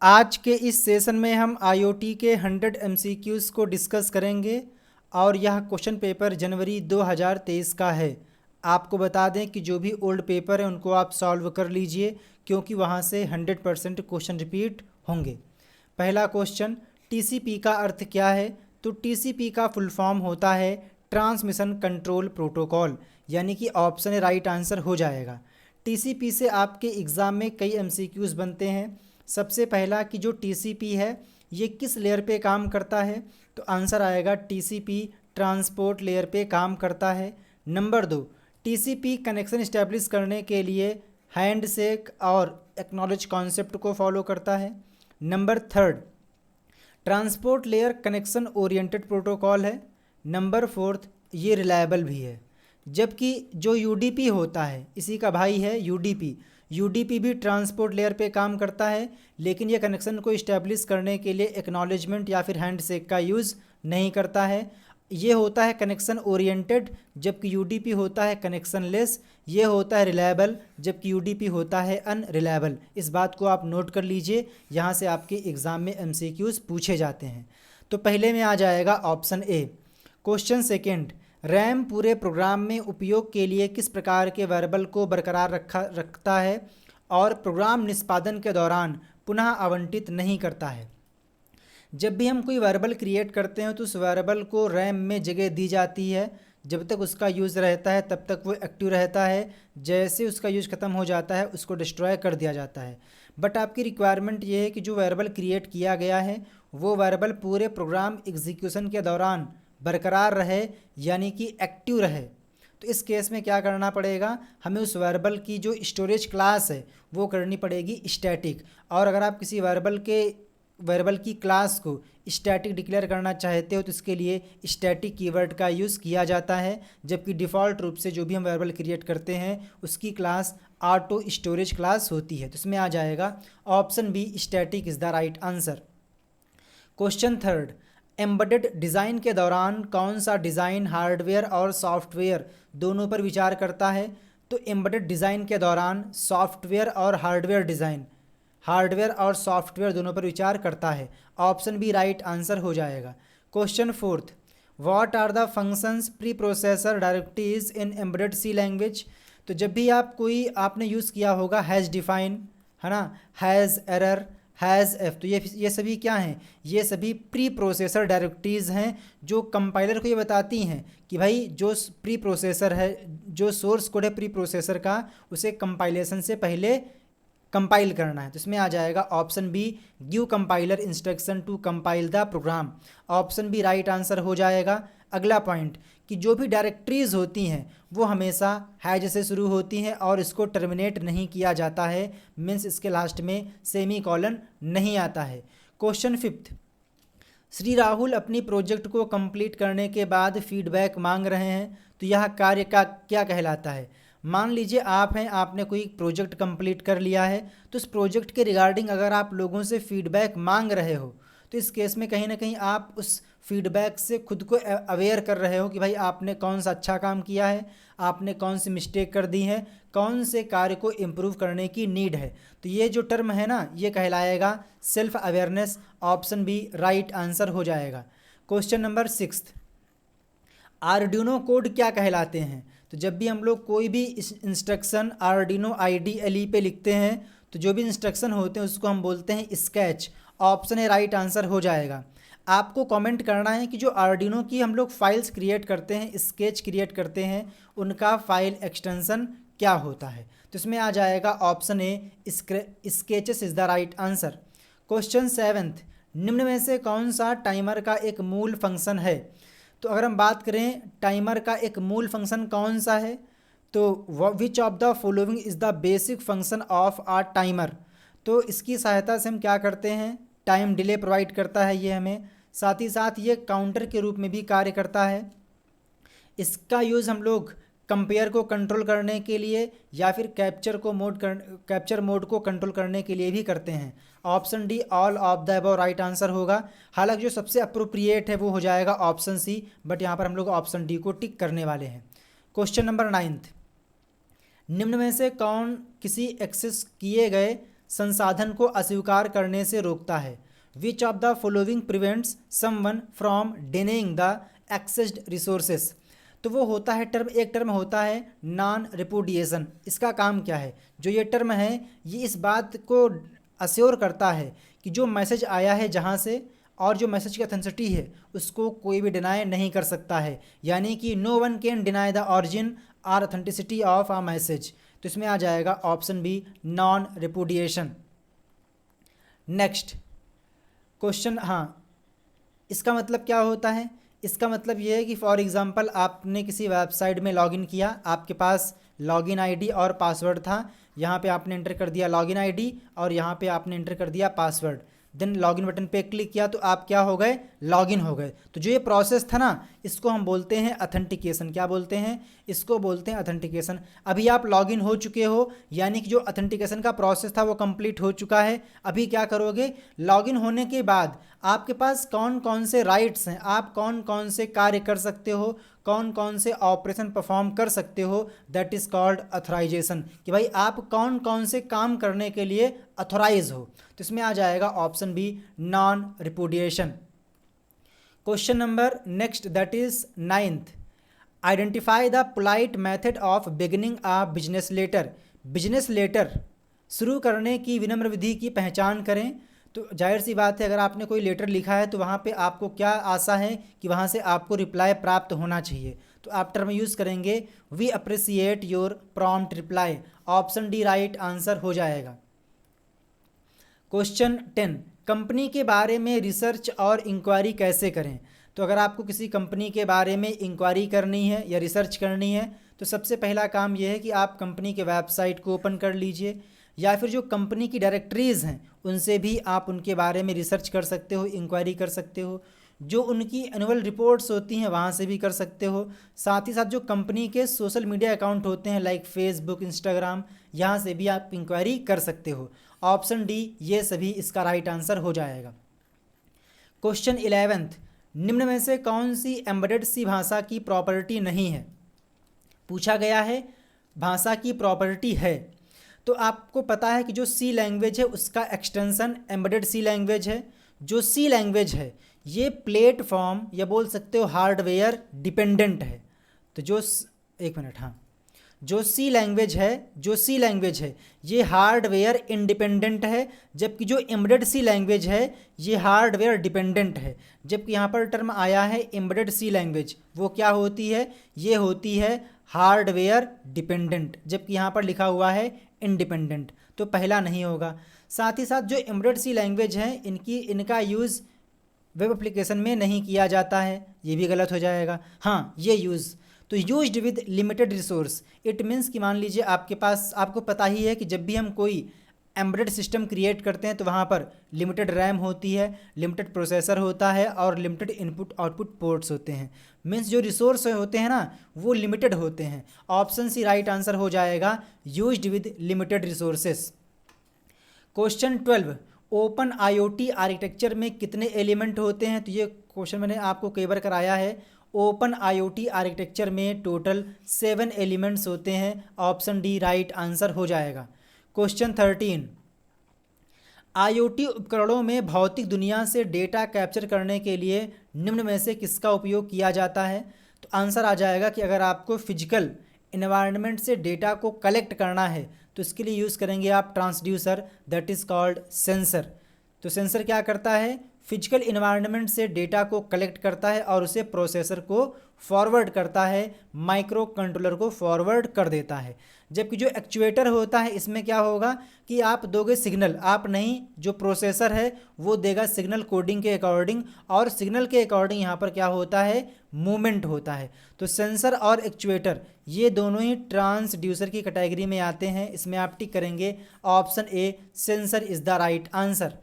आज के इस सेशन में हम आईओटी के 100 एमसीक्यूज़ को डिस्कस करेंगे और यह क्वेश्चन पेपर जनवरी 2023 का है। आपको बता दें कि जो भी ओल्ड पेपर है उनको आप सॉल्व कर लीजिए क्योंकि वहाँ से 100% क्वेश्चन रिपीट होंगे। पहला क्वेश्चन, टीसीपी का अर्थ क्या है? तो टीसीपी का फुल फॉर्म होता है ट्रांसमिशन कंट्रोल प्रोटोकॉल, यानी कि ऑप्शन ए राइट आंसर हो जाएगा। टीसीपी से आपके एग्ज़ाम में कई एमसीक्यूज़ बनते हैं। सबसे पहला कि जो टीसीपी है ये किस लेयर पे काम करता है? तो आंसर आएगा टीसीपी ट्रांसपोर्ट लेयर पे काम करता है। नंबर 2, टीसीपी कनेक्शन इस्टेब्लिश करने के लिए हैंडशेक और एक्नॉलेज कॉन्सेप्ट को फॉलो करता है। Number 3, transport layer connection oriented protocol है। नंबर 4, ये रिलायबल भी है। जबकि जो यूडीपी होता है इसी का भाई है यूडीपी भी ट्रांसपोर्ट लेयर पे काम करता है, लेकिन ये कनेक्शन को इस्टेब्लिश करने के लिए एक्नॉलेजमेंट या फिर हैंडशेक का यूज़ नहीं करता है। ये होता है कनेक्शन ओरिएंटेड, जबकि यूडीपी होता है कनेक्शन लेस। ये होता है रिलायबल, जबकि यूडीपी होता है अनरिलायबल। इस बात को आप नोट कर लीजिए, यहाँ से आपके एग्ज़ाम में एमसीक्यूज़ पूछे जाते हैं। तो पहले में आ जाएगा option A. Question second, RAM पूरे प्रोग्राम में उपयोग के लिए किस प्रकार के वेरिएबल को बरकरार रखता है और प्रोग्राम निष्पादन के दौरान पुनः आवंटित नहीं करता है? जब भी हम कोई वेरिएबल क्रिएट करते हैं तो उस वेरिएबल को रैम में जगह दी जाती है। जब तक उसका यूज़ रहता है तब तक वो एक्टिव रहता है। जैसे उसका यूज़ ख़त्म हो जाता है उसको डिस्ट्रॉय कर दिया जाता है। बट आपकी रिक्वायरमेंट ये है कि जो वेरिएबल क्रिएट किया गया है वो वेरिएबल पूरे प्रोग्राम एग्जीक्यूशन के दौरान बरकरार रहे, यानी कि एक्टिव रहे। तो इस केस में क्या करना पड़ेगा, हमें उस वेरिएबल की जो स्टोरेज क्लास है वो करनी पड़ेगी स्टैटिक। और अगर आप किसी वेरिएबल की क्लास को स्टैटिक डिक्लेयर करना चाहते हो तो इसके लिए स्टैटिक कीवर्ड का यूज़ किया जाता है। जबकि डिफ़ॉल्ट रूप से जो भी हम वेरिएबल क्रिएट करते हैं उसकी क्लास ऑटो स्टोरेज क्लास होती है। तो इसमें आ जाएगा option B, static is the right answer. Question third, embedded design के दौरान कौन सा डिज़ाइन हार्डवेयर और सॉफ्टवेयर दोनों पर विचार करता है? तो एम्बेडेड डिज़ाइन के दौरान सॉफ्टवेयर और सॉफ्टवेयर दोनों पर विचार करता है। ऑप्शन बी राइट आंसर हो जाएगा। Question fourth, what are the functions preprocessor directories in embedded C language? तो जब भी आपने यूज़ किया होगा हैज़ डिफाइन, है ना, हैज़ एरर, हैज़ एफ, तो ये सभी क्या हैं? ये सभी प्री प्रोसेसर डायरेक्टरीज़ हैं जो कंपाइलर को ये बताती हैं कि भाई जो प्री प्रोसेसर है, जो सोर्स कोड है प्री प्रोसेसर का, उसे कंपाइलेशन से पहले कंपाइल करना है। तो इसमें आ जाएगा option B, give compiler instruction to compile the program. Option B right answer हो जाएगा। अगला पॉइंट कि जो भी डायरेक्टरीज होती हैं वो हमेशा हैज से शुरू होती हैं और इसको टर्मिनेट नहीं किया जाता है, मीन्स इसके लास्ट में सेमी कॉलन नहीं आता है। क्वेश्चन फिफ्थ, श्री राहुल अपनी प्रोजेक्ट को कंप्लीट करने के बाद फीडबैक मांग रहे हैं, तो यह कार्य का क्या कहलाता है? मान लीजिए आपने कोई प्रोजेक्ट कंप्लीट कर लिया है, तो उस प्रोजेक्ट के रिगार्डिंग अगर आप लोगों से फीडबैक मांग रहे हो तो इस केस में कहीं ना कहीं आप उस फीडबैक से खुद को अवेयर कर रहे हो कि भाई आपने कौन सा अच्छा काम किया है, आपने कौन सी मिस्टेक कर दी है, कौन से कार्य को इम्प्रूव करने की नीड है। तो ये जो टर्म है ना, ये कहलाएगा self awareness. Option B right answer हो जाएगा। Question number sixth, Arduino code क्या कहलाते हैं? तो जब भी हम लोग कोई भी इंस्ट्रक्शन आर्डिनो IDLE पे लिखते हैं तो जो भी इंस्ट्रक्शन होते हैं उसको हम बोलते हैं sketch. Option A right answer हो जाएगा। आपको कमेंट करना है कि जो आर्डिनो की हम लोग फाइल्स क्रिएट करते हैं, स्केच क्रिएट करते हैं, उनका फाइल एक्सटेंशन क्या होता है? तो इसमें आ जाएगा option A, sketches is the right answer. Question seventh, निम्न में से कौन सा टाइमर का एक मूल फंक्शन है? तो अगर हम बात करें टाइमर का एक मूल फंक्शन कौन सा है, तो which of the following is the basic function of a timer? तो इसकी सहायता से हम क्या करते हैं, टाइम डिले प्रोवाइड करता है ये हमें, साथ ही साथ ये काउंटर के रूप में भी कार्य करता है। इसका यूज़ हम लोग कंपेयर को कंट्रोल करने के लिए या फिर कैप्चर मोड को कंट्रोल करने के लिए भी करते हैं। Option D all of the above right answer होगा। हालांकि जो सबसे अप्रोप्रिएट है वो हो जाएगा ऑप्शन सी, बट यहाँ पर हम लोग ऑप्शन डी को टिक करने वाले हैं। क्वेश्चन नंबर नाइन्थ, निम्न में से कौन किसी एक्सेस किए गए संसाधन को अस्वीकार करने से रोकता है? Which of the following prevents someone from denying the accessed resources? तो वो होता है एक टर्म होता है नॉन रिपुडिएशन। इसका काम क्या है? जो ये टर्म है ये इस बात को अश्योर करता है कि जो मैसेज आया है जहाँ से और जो मैसेज की ऑथेंटिसिटी है उसको कोई भी डिनाई नहीं कर सकता है, यानी कि no one can deny the origin और ऑथेंटिसिटी ऑफ अ मैसेज। तो इसमें आ जाएगा option B non repudiation. Next question, हाँ इसका मतलब क्या होता है? इसका मतलब ये है कि फॉर एग्ज़ाम्पल आपने किसी वेबसाइट में लॉगिन किया, आपके पास लॉगिन आईडी और पासवर्ड था, यहाँ पे आपने एंटर कर दिया लॉगिन आईडी और यहाँ पे आपने एंटर कर दिया पासवर्ड, देन लॉगिन बटन पे क्लिक किया तो आप क्या हो गए? लॉगिन हो गए। तो जो ये प्रोसेस था ना इसको हम बोलते हैं अथेंटिकेशन। क्या बोलते हैं? इसको बोलते हैं अथेंटिकेशन। अभी आप लॉगिन हो चुके हो, यानी कि जो अथेंटिकेशन का प्रोसेस था वो कंप्लीट हो चुका है। अभी क्या करोगे? लॉगिन होने के बाद आपके पास कौन कौन से राइट्स हैं, आप कौन कौन से कार्य कर सकते हो, कौन कौन से ऑपरेशन परफॉर्म कर सकते हो, दैट इज़ कॉल्ड अथोराइजेशन। कि भाई आप कौन कौन से काम करने के लिए अथोराइज हो। तो इसमें आ जाएगा option B non repudiation. Question number next that is 9th, identify the polite method of beginning a business letter. Business letter शुरू करने की विनम्र विधि की पहचान करें। तो जाहिर सी बात है अगर आपने कोई लेटर लिखा है तो वहाँ पे आपको क्या आशा है कि वहाँ से आपको रिप्लाई प्राप्त होना चाहिए। तो आप टर्म यूज़ करेंगे we appreciate your prompt reply. Option D right answer हो जाएगा। क्वेश्चन 10, कंपनी के बारे में रिसर्च और इंक्वायरी कैसे करें? तो अगर आपको किसी कंपनी के बारे में इंक्वायरी करनी है या रिसर्च करनी है तो सबसे पहला काम यह है कि आप कंपनी के वेबसाइट को ओपन कर लीजिए, या फिर जो कंपनी की डायरेक्टरीज़ हैं उनसे भी आप उनके बारे में रिसर्च कर सकते हो, इंक्वायरी कर सकते हो। जो उनकी एनुअल रिपोर्ट्स होती हैं वहाँ से भी कर सकते हो। साथ ही साथ जो कंपनी के सोशल मीडिया अकाउंट होते हैं लाइक फेसबुक, इंस्टाग्राम, यहाँ से भी आप इंक्वायरी कर सकते हो। ऑप्शन डी ये सभी इसका राइट आंसर हो जाएगा। क्वेश्चन 11th, निम्न में से कौन सी एम्बेडेड सी भाषा की प्रॉपर्टी नहीं है? पूछा गया है भाषा की प्रॉपर्टी है। तो आपको पता है कि जो सी लैंग्वेज है उसका एक्सटेंशन एम्बेडेड सी लैंग्वेज है। जो सी लैंग्वेज है ये प्लेटफॉर्म या बोल सकते हो हार्डवेयर डिपेंडेंट है। तो एक मिनट, हाँ, जो सी लैंग्वेज है ये हार्डवेयर इंडिपेंडेंट है, जबकि जो एम्बेडेड सी लैंग्वेज है ये हार्डवेयर डिपेंडेंट है। जबकि यहाँ पर टर्म आया है एम्बेडेड सी लैंग्वेज, वो क्या होती है? ये होती है हार्डवेयर डिपेंडेंट, जबकि यहाँ पर लिखा हुआ है इंडिपेंडेंट, तो पहला नहीं होगा। साथ ही साथ जो एम्बेडेड सी लैंग्वेज है इनका यूज़ वेब एप्लीकेशन में नहीं किया जाता है, ये भी गलत हो जाएगा। हाँ, ये यूज़ तो used with limited resource, it means कि मान लीजिए आपके पास, आपको पता ही है कि जब भी हम कोई एम्बेडेड सिस्टम क्रिएट करते हैं तो वहाँ पर लिमिटेड रैम होती है, लिमिटेड प्रोसेसर होता है और लिमिटेड इनपुट आउटपुट पोर्ट्स होते हैं। मीन्स जो रिसोर्स होते हैं ना वो लिमिटेड होते हैं। ऑप्शन सी राइट आंसर हो जाएगा used with limited resources. Question 12, open IoT architecture में कितने एलिमेंट होते हैं? तो ये क्वेश्चन मैंने आपको कई बार कराया है। ओपन आईओटी आर्किटेक्चर में टोटल 7 एलिमेंट्स होते हैं। ऑप्शन डी राइट आंसर हो जाएगा। क्वेश्चन 13, आईओटी उपकरणों में भौतिक दुनिया से डेटा कैप्चर करने के लिए निम्न में से किसका उपयोग किया जाता है? तो आंसर आ जाएगा कि अगर आपको फिजिकल इन्वायरमेंट से डेटा को कलेक्ट करना है तो इसके लिए यूज़ करेंगे आप transducer, that is called sensor. तो सेंसर क्या करता है? फिजिकल इन्वायरमेंट से डेटा को कलेक्ट करता है और उसे प्रोसेसर को फॉरवर्ड करता है, माइक्रो कंट्रोलर को फॉरवर्ड कर देता है। जबकि जो एक्चुएटर होता है इसमें क्या होगा कि आप दोगे सिग्नल, आप नहीं, जो प्रोसेसर है वो देगा सिग्नल कोडिंग के अकॉर्डिंग, और सिग्नल के अकॉर्डिंग यहाँ पर क्या होता है? मूवमेंट होता है। तो सेंसर और एक्चुएटर ये दोनों ही ट्रांसड्यूसर की कैटेगरी में आते हैं। इसमें आप टिक करेंगे option A, sensor is the right answer.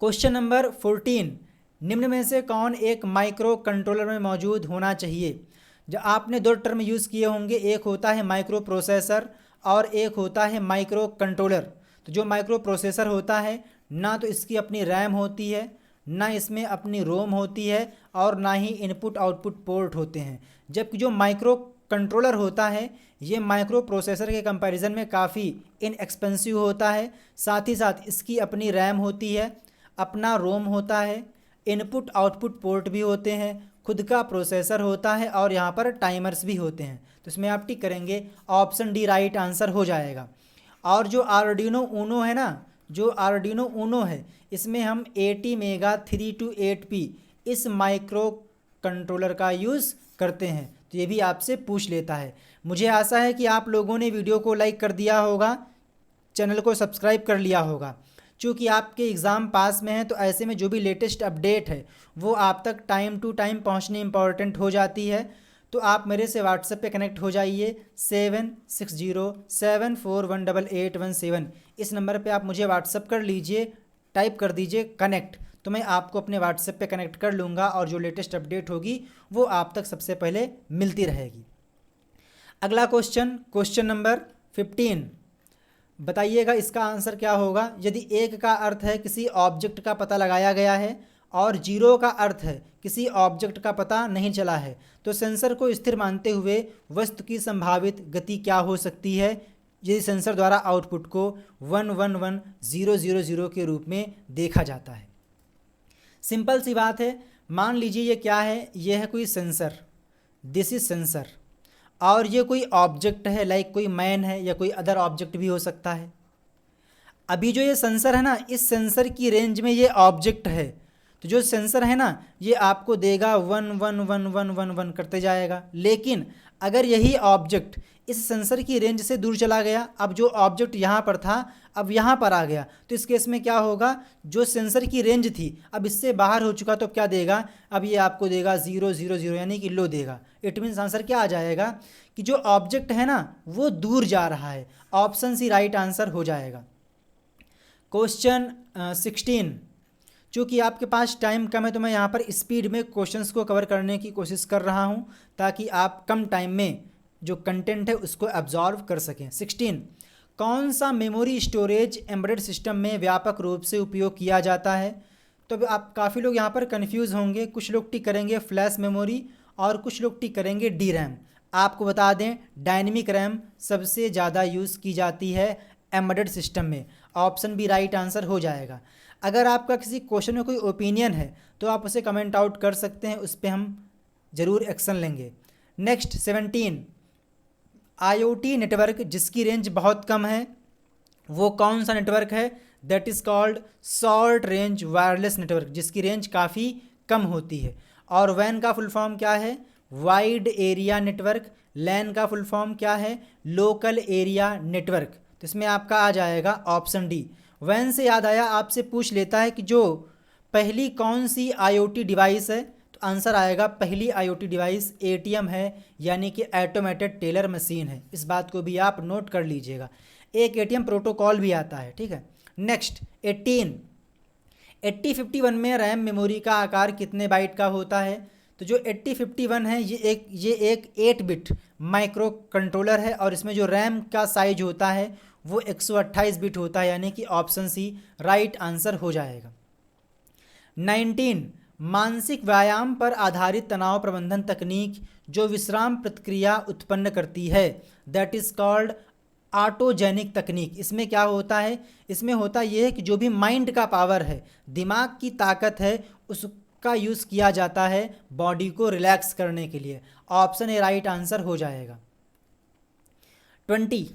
Question number 14, निम्न में से कौन एक माइक्रो कंट्रोलर में मौजूद होना चाहिए? जो आपने 2 टर्म यूज़ किए होंगे, एक होता है माइक्रो प्रोसेसर और एक होता है माइक्रो कंट्रोलर। तो जो माइक्रो प्रोसेसर होता है ना तो इसकी अपनी रैम होती है, ना इसमें अपनी रोम होती है, और ना ही इनपुट आउटपुट पोर्ट होते हैं। जबकि जो माइक्रो कंट्रोलर होता है ये माइक्रो प्रोसेसर के कंपैरिजन में काफ़ी इनएक्सपेंसिव होता है। साथ ही साथ इसकी अपनी रैम होती है, अपना रोम होता है, इनपुट आउटपुट पोर्ट भी होते हैं, खुद का प्रोसेसर होता है और यहाँ पर टाइमर्स भी होते हैं। तो इसमें आप टिक करेंगे, ऑप्शन डी राइट आंसर हो जाएगा। और जो आर्डिनो ऊनो है ना, जो आर्डिनो ऊनो है, इसमें हम ATmega 328P इस माइक्रो कंट्रोलर का यूज़ करते हैं। तो ये भी आपसे पूछ लेता है। मुझे आशा है कि आप लोगों ने वीडियो को लाइक कर दिया होगा, चैनल को सब्सक्राइब कर लिया होगा। चूँकि आपके एग्ज़ाम पास में है तो ऐसे में जो भी लेटेस्ट अपडेट है वो आप तक टाइम टू टाइम पहुंचनी इंपॉर्टेंट हो जाती है। तो आप मेरे से व्हाट्सएप पे कनेक्ट हो जाइए 7607418817। इस नंबर पे आप मुझे व्हाट्सएप कर लीजिए, टाइप कर दीजिए कनेक्ट, तो मैं आपको अपने व्हाट्सएप पे कनेक्ट कर लूँगा और जो लेटेस्ट अपडेट होगी वो आप तक सबसे पहले मिलती रहेगी। अगला क्वेश्चन नंबर 15, बताइएगा इसका आंसर क्या होगा। यदि एक का अर्थ है किसी ऑब्जेक्ट का पता लगाया गया है और जीरो का अर्थ है किसी ऑब्जेक्ट का पता नहीं चला है, तो सेंसर को स्थिर मानते हुए वस्तु की संभावित गति क्या हो सकती है यदि सेंसर द्वारा आउटपुट को 111000 के रूप में देखा जाता है। सिंपल सी बात है, मान लीजिए ये क्या है, ये है कोई सेंसर, दिस इज सेंसर, और ये कोई ऑब्जेक्ट है, लाइक कोई मैन है या कोई अदर ऑब्जेक्ट भी हो सकता है। अभी जो ये सेंसर है ना, इस सेंसर की रेंज में ये ऑब्जेक्ट है, तो जो सेंसर है ना ये आपको देगा 111111 करते जाएगा। लेकिन अगर यही ऑब्जेक्ट इस सेंसर की रेंज से दूर चला गया, अब जो ऑब्जेक्ट यहाँ पर था अब यहाँ पर आ गया, तो इस केस में क्या होगा, जो सेंसर की रेंज थी अब इससे बाहर हो चुका, तो क्या देगा, अब ये आपको देगा 000 यानी कि लो देगा। इट मीन्स आंसर क्या आ जाएगा कि जो ऑब्जेक्ट है ना वो दूर जा रहा है। ऑप्शन सी राइट आंसर हो जाएगा। क्वेश्चन 16, चूँकि आपके पास टाइम कम है तो मैं यहाँ पर स्पीड में क्वेश्चंस को कवर करने की कोशिश कर रहा हूँ ताकि आप कम टाइम में जो कंटेंट है उसको एब्जॉर्व कर सकें। 16, कौन सा मेमोरी स्टोरेज एम्बेडेड सिस्टम में व्यापक रूप से उपयोग किया जाता है। तो आप काफ़ी लोग यहाँ पर कन्फ्यूज़ होंगे, कुछ लोग टिक करेंगे फ्लैश मेमोरी और कुछ लोग टिक करेंगे डी रैम। आपको बता दें डायनेमिक रैम सबसे ज़्यादा यूज़ की जाती है एम्बेडेड सिस्टम में। ऑप्शन बी राइट आंसर हो जाएगा। अगर आपका किसी क्वेश्चन में कोई ओपिनियन है तो आप उसे कमेंट आउट कर सकते हैं, उस पर हम ज़रूर एक्शन लेंगे। नेक्स्ट 17, IoT नेटवर्क जिसकी रेंज बहुत कम है वो कौन सा नेटवर्क है। That is called short range wireless network, जिसकी रेंज काफ़ी कम होती है। और वैन का फुल फॉर्म क्या है, वाइड एरिया नेटवर्क। लैन का फुल फॉर्म क्या है, लोकल एरिया नेटवर्क। तो इसमें आपका आ जाएगा ऑप्शन डी। वैन से याद आया, आपसे पूछ लेता है कि जो पहली कौन सी IoT डिवाइस है, तो आंसर आएगा पहली IoT डिवाइस ATM है, यानी कि ऑटोमेटेड टेलर मशीन है। इस बात को भी आप नोट कर लीजिएगा। एक ATM प्रोटोकॉल भी आता है, ठीक है। नेक्स्ट 18, 8051 में रैम मेमोरी का आकार कितने बाइट का होता है। तो जो 8051 है ये एक 8 बिट माइक्रो कंट्रोलर है और इसमें जो रैम का साइज होता है वो 128 बिट होता है, यानी कि ऑप्शन सी राइट आंसर हो जाएगा। 19, मानसिक व्यायाम पर आधारित तनाव प्रबंधन तकनीक जो विश्राम प्रतिक्रिया उत्पन्न करती है, दैट इज़ कॉल्ड ऑटोजेनिक तकनीक। इसमें क्या होता है, इसमें होता यह है कि जो भी माइंड का पावर है, दिमाग की ताकत है, उसका यूज़ किया जाता है बॉडी को रिलैक्स करने के लिए। ऑप्शन ए राइट आंसर हो जाएगा। 20,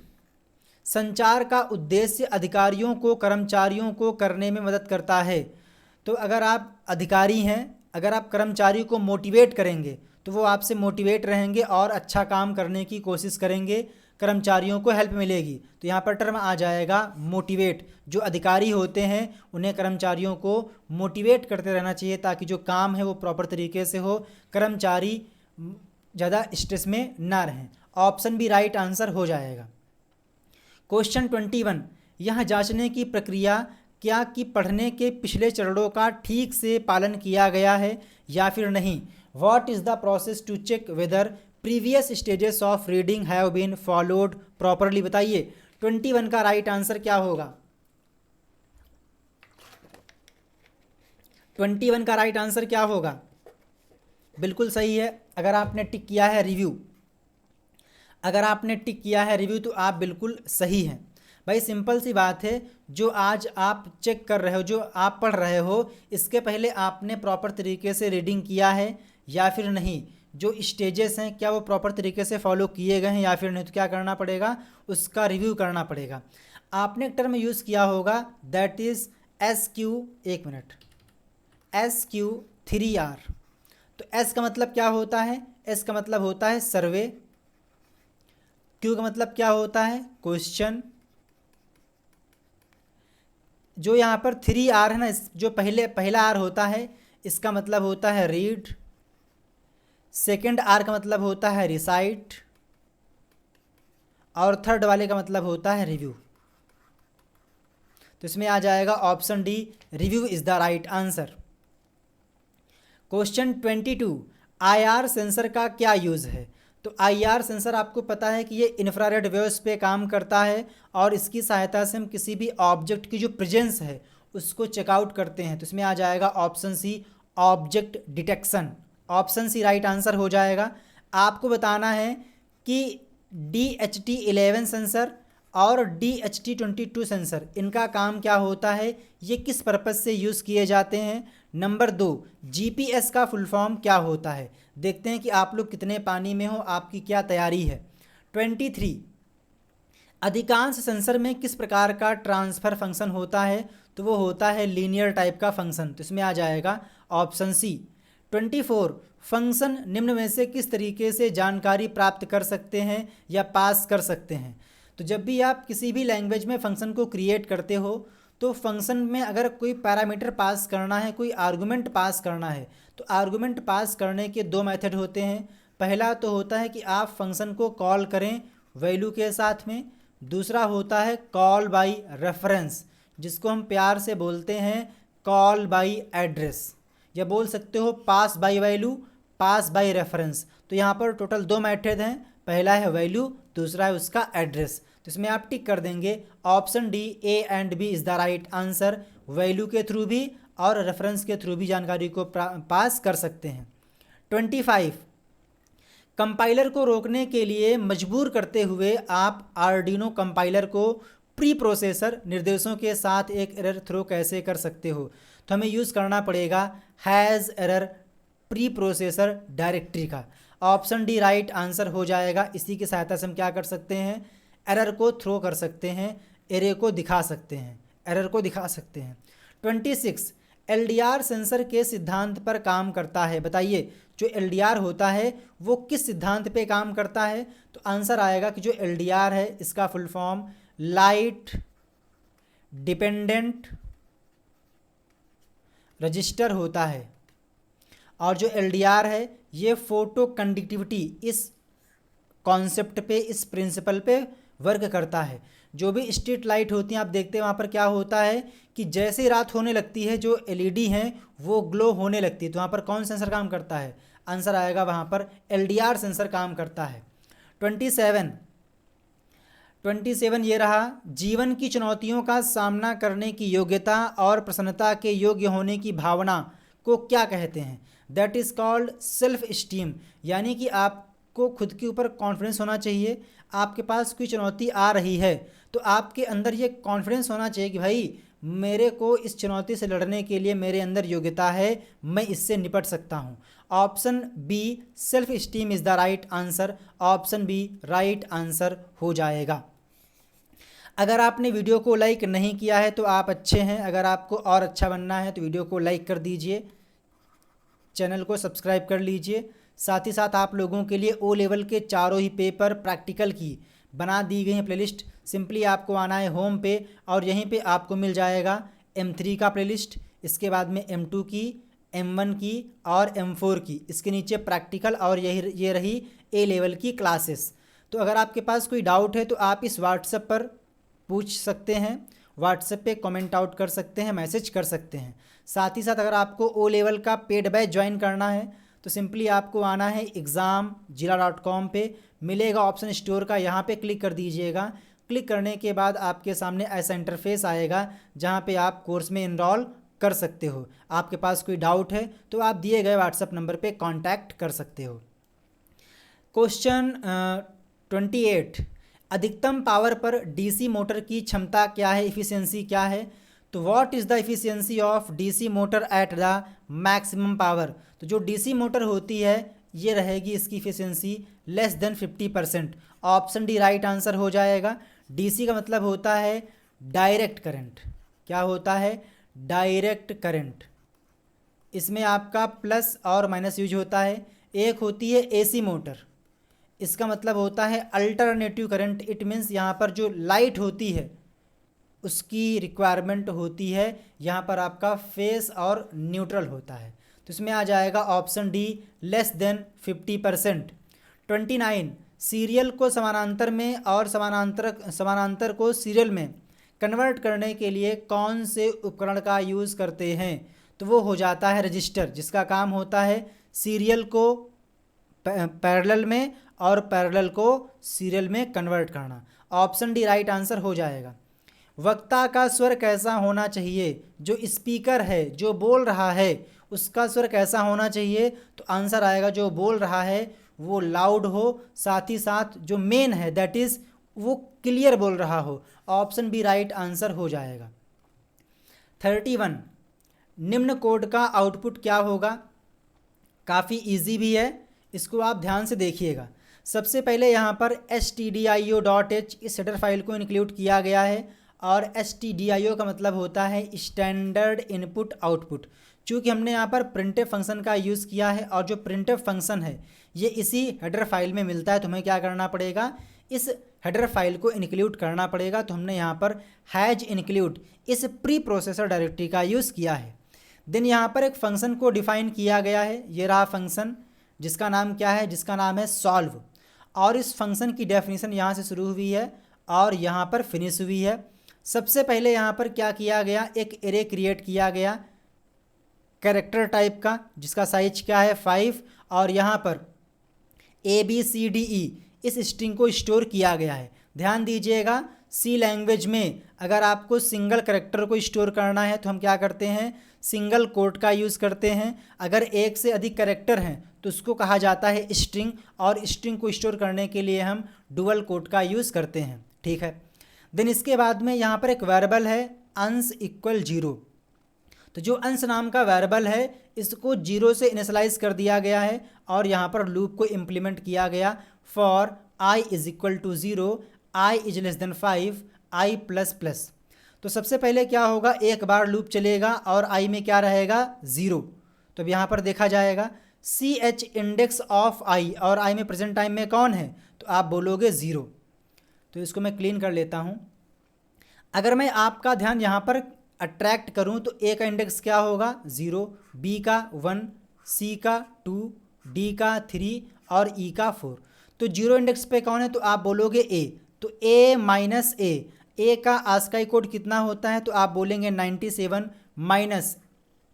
संचार का उद्देश्य अधिकारियों को कर्मचारियों को करने में मदद करता है। तो अगर आप अधिकारी हैं, अगर आप कर्मचारी को मोटिवेट करेंगे तो वो आपसे मोटिवेट रहेंगे और अच्छा काम करने की कोशिश करेंगे, कर्मचारियों को हेल्प मिलेगी। तो यहाँ पर टर्म आ जाएगा मोटिवेट। जो अधिकारी होते हैं उन्हें कर्मचारियों को मोटिवेट करते रहना चाहिए ताकि जो काम है वो प्रॉपर तरीके से हो, कर्मचारी ज़्यादा स्ट्रेस में ना रहें। ऑप्शन बी राइट आंसर हो जाएगा। क्वेश्चन 21, यह जांचने की प्रक्रिया क्या कि पढ़ने के पिछले चरणों का ठीक से पालन किया गया है या फिर नहीं। What is the process to check whether previous stages of reading have been followed properly. बताइए 21 का राइट आंसर क्या होगा। 21 का राइट आंसर क्या होगा, बिल्कुल सही है। अगर आपने टिक किया है रिव्यू, अगर आपने टिक किया है रिव्यू तो आप बिल्कुल सही हैं। भाई सिंपल सी बात है, जो आज आप चेक कर रहे हो, जो आप पढ़ रहे हो, इसके पहले आपने प्रॉपर तरीके से रीडिंग किया है या फिर नहीं, जो स्टेजेस हैं क्या वो प्रॉपर तरीके से फॉलो किए गए हैं या फिर नहीं, तो क्या करना पड़ेगा, उसका रिव्यू करना पड़ेगा। आपने एक टर्म यूज़ किया होगा दैट इज़ SQ, एक मिनट, SQ3R। तो S का मतलब क्या होता है, S का मतलब होता है सर्वे, Q का मतलब क्या होता है, क्वेश्चन, जो यहाँ पर 3R है ना, जो पहला R होता है इसका मतलब होता है रीड, सेकेंड R का मतलब होता है रिसाइट, और थर्ड वाले का मतलब होता है रिव्यू। तो इसमें आ जाएगा option D, review is the right answer. Question 22, IR sensor का क्या यूज़ है। तो IR सेंसर आपको पता है कि ये इंफ्रारेड वेव्स पे काम करता है और इसकी सहायता से हम किसी भी ऑब्जेक्ट की जो प्रेजेंस है उसको चेकआउट करते हैं। तो इसमें आ जाएगा option C, object detection. Option C right answer हो जाएगा। आपको बताना है कि DHT11 सेंसर और DHT22 सेंसर, इनका काम क्या होता है, ये किस पर्पज़ से यूज़ किए जाते हैं। नंबर 2, GPS का फुल फॉर्म क्या होता है। देखते हैं कि आप लोग कितने पानी में हो, आपकी क्या तैयारी है। 23, अधिकांश सेंसर में किस प्रकार का ट्रांसफ़र फंक्शन होता है। तो वो होता है लीनियर टाइप का फंक्शन। तो इसमें आ जाएगा ऑप्शन सी। 24, फंक्शन निम्न में से किस तरीके से जानकारी प्राप्त कर सकते हैं या पास कर सकते हैं। तो जब भी आप किसी भी लैंग्वेज में फंक्शन को क्रिएट करते हो तो फंक्शन में अगर कोई पैरामीटर पास करना है, कोई आर्गुमेंट पास करना है, तो आर्गुमेंट पास करने के दो मेथड होते हैं। पहला तो होता है कि आप फंक्शन को कॉल करें वैल्यू के साथ में, दूसरा होता है कॉल बाई रेफरेंस, जिसको हम प्यार से बोलते हैं कॉल बाई एड्रेस, या बोल सकते हो pass by value, pass by reference. तो यहाँ पर टोटल दो मेथड हैं, पहला है वैल्यू, दूसरा है उसका एड्रेस। तो इसमें आप टिक कर देंगे option D, A and B is the right answer. Value के थ्रू भी और रेफरेंस के थ्रू भी जानकारी को पास कर सकते हैं। 25, कंपाइलर को रोकने के लिए मजबूर करते हुए आप आर्डिनो कंपाइलर को प्री प्रोसेसर निर्देशों के साथ एक एरर थ्रो कैसे कर सकते हो। तो हमें यूज़ करना पड़ेगा has error pre processor directory का। ऑप्शन डी राइट आंसर हो जाएगा। इसी की सहायता से हम क्या कर सकते हैं, एरर को थ्रो कर सकते हैं, एरर को दिखा सकते हैं, एरर को दिखा सकते हैं। 26, LDR सेंसर के सिद्धांत पर काम करता है। बताइए जो LDR होता है वो किस सिद्धांत पे काम करता है। तो आंसर आएगा कि जो LDR है इसका full form light dependent register होता है। और जो LDR है ये फोटो कंडक्टिविटी, इस कॉन्सेप्ट पे, इस प्रिंसिपल पे वर्क करता है। जो भी स्ट्रीट लाइट होती हैं आप देखते हैं वहाँ पर क्या होता है कि जैसे रात होने लगती है जो LED हैं वो ग्लो होने लगती है। तो वहाँ पर कौन सेंसर काम करता है, आंसर आएगा वहाँ पर LDR सेंसर काम करता है। 27 ये रहा, जीवन की चुनौतियों का सामना करने की योग्यता और प्रसन्नता के योग्य होने की भावना को क्या कहते हैं। That is called self esteem, यानी कि आपको खुद के ऊपर कॉन्फिडेंस होना चाहिए। आपके पास कोई चुनौती आ रही है तो आपके अंदर ये कॉन्फिडेंस होना चाहिए कि भाई मेरे को इस चुनौती से लड़ने के लिए मेरे अंदर योग्यता है, मैं इससे निपट सकता हूँ। Option B self esteem is the right answer. Option B right answer हो जाएगा। अगर आपने वीडियो को लाइक नहीं किया है तो आप अच्छे हैं, अगर आपको और अच्छा बनना है तो वीडियो को लाइक कर दीजिए, चैनल को सब्सक्राइब कर लीजिए। साथ ही साथ आप लोगों के लिए O लेवल के चारों ही पेपर प्रैक्टिकल की बना दी गई है प्लेलिस्ट। सिंपली आपको आना है होम पे और यहीं पे आपको मिल जाएगा M3 का प्लेलिस्ट, इसके बाद में M2 की, M1 की और M4 की, इसके नीचे प्रैक्टिकल और ये रही A लेवल की क्लासेस। तो अगर आपके पास कोई डाउट है तो आप इस व्हाट्सएप पर पूछ सकते हैं, व्हाट्सएप पे कमेंट आउट कर सकते हैं, मैसेज कर सकते हैं। साथ ही साथ अगर आपको O लेवल का पेड बैच ज्वाइन करना है तो सिंपली आपको आना है examzilla.com पे, मिलेगा ऑप्शन स्टोर का, यहाँ पे क्लिक कर दीजिएगा। क्लिक करने के बाद आपके सामने ऐसा इंटरफेस आएगा जहाँ पे आप कोर्स में इनरोल कर सकते हो। आपके पास कोई डाउट है तो आप दिए गए व्हाट्सएप नंबर पे कांटेक्ट कर सकते हो। क्वेश्चन 28 अधिकतम पावर पर डीसी मोटर की क्षमता क्या है, इफ़िशियंसी क्या है। तो what is the efficiency of DC motor at the maximum power. तो जो डीसी मोटर होती है ये रहेगी इसकी efficiency less than 50%। Option D right answer हो जाएगा। डीसी का मतलब होता है डायरेक्ट करंट। क्या होता है? Direct current. इसमें आपका प्लस और माइनस यूज होता है। एक होती है एसी मोटर, इसका मतलब होता है अल्टरनेटिव करंट। इट मीन्स यहाँ पर जो लाइट होती है उसकी रिक्वायरमेंट होती है, यहाँ पर आपका फेस और न्यूट्रल होता है। तो इसमें आ जाएगा option D less than 50%। 29 serial को समानांतर में और समानांतर को सीरियल में कन्वर्ट करने के लिए कौन से उपकरण का यूज़ करते हैं। तो वो हो जाता है रजिस्टर, जिसका काम होता है सीरियल को पैरेलल में और पैरेलल को सीरियल में कन्वर्ट करना। ऑप्शन डी राइट आंसर हो जाएगा। वक्ता का स्वर कैसा होना चाहिए? जो स्पीकर है, जो बोल रहा है, उसका स्वर कैसा होना चाहिए। तो आंसर आएगा जो बोल रहा है वो लाउड हो, साथ ही साथ जो मेन है दैट इज़ वो क्लियर बोल रहा हो। ऑप्शन बी राइट आंसर हो जाएगा। 31 निम्न कोड का आउटपुट क्या होगा। काफ़ी इजी भी है, इसको आप ध्यान से देखिएगा। सबसे पहले यहाँ पर stdio.h इस हेडर फाइल को इंक्लूड किया गया है और stdio का मतलब होता है स्टैंडर्ड इनपुट आउटपुट। चूँकि हमने यहाँ पर प्रिंटफ फंक्शन का यूज़ किया है और जो प्रिंटफ फंक्शन है ये इसी हेडर फाइल में मिलता है, तो हमें क्या करना पड़ेगा, इस हेडर फाइल को इंक्लूड करना पड़ेगा। तो हमने यहाँ पर हैज इंक्लूड इस प्री प्रोसेसर डायरेक्टरी का यूज़ किया है। देन यहाँ पर एक फंक्शन को डिफ़ाइन किया गया है, ये रहा फंक्शन जिसका नाम क्या है, जिसका नाम है सॉल्व। और इस फंक्शन की डेफिनेशन यहाँ से शुरू हुई है और यहाँ पर फिनिश हुई है। सबसे पहले यहाँ पर क्या किया गया, एक एरे क्रिएट किया गया कैरेक्टर टाइप का, जिसका साइज क्या है 5, और यहाँ पर ABCDE इस स्ट्रिंग को स्टोर किया गया है। ध्यान दीजिएगा, सी लैंग्वेज में अगर आपको सिंगल कैरेक्टर को स्टोर करना है तो हम क्या करते हैं, सिंगल कोट का यूज़ करते हैं। अगर एक से अधिक कैरेक्टर हैं तो उसको कहा जाता है स्ट्रिंग, और स्ट्रिंग को स्टोर करने के लिए हम डुअल कोट का यूज़ करते हैं। ठीक है। देन इसके बाद में यहाँ पर एक वेरिएबल है अंश इक्वल 0। तो जो अंश नाम का वेरिएबल है इसको 0 से इनिशियलाइज कर दिया गया है और यहाँ पर लूप को इम्प्लीमेंट किया गया for i is equal to 0, i is less than 5, i plus plus. तो सबसे पहले क्या होगा, एक बार लूप चलेगा और i में क्या रहेगा 0। तो अब यहाँ पर देखा जाएगा ch इंडेक्स ऑफ i, और i में प्रेजेंट टाइम में कौन है, तो आप बोलोगे 0। तो इसको मैं क्लीन कर लेता हूँ। अगर मैं आपका ध्यान यहाँ पर अट्रैक्ट करूँ तो a का इंडेक्स क्या होगा 0, b का 1, c का 2, d का 3 और e का 4। तो 0 इंडेक्स पे कौन है, तो आप बोलोगे a। तो a माइनस a का आस्काई कोड कितना होता है, तो आप बोलेंगे 97 माइनस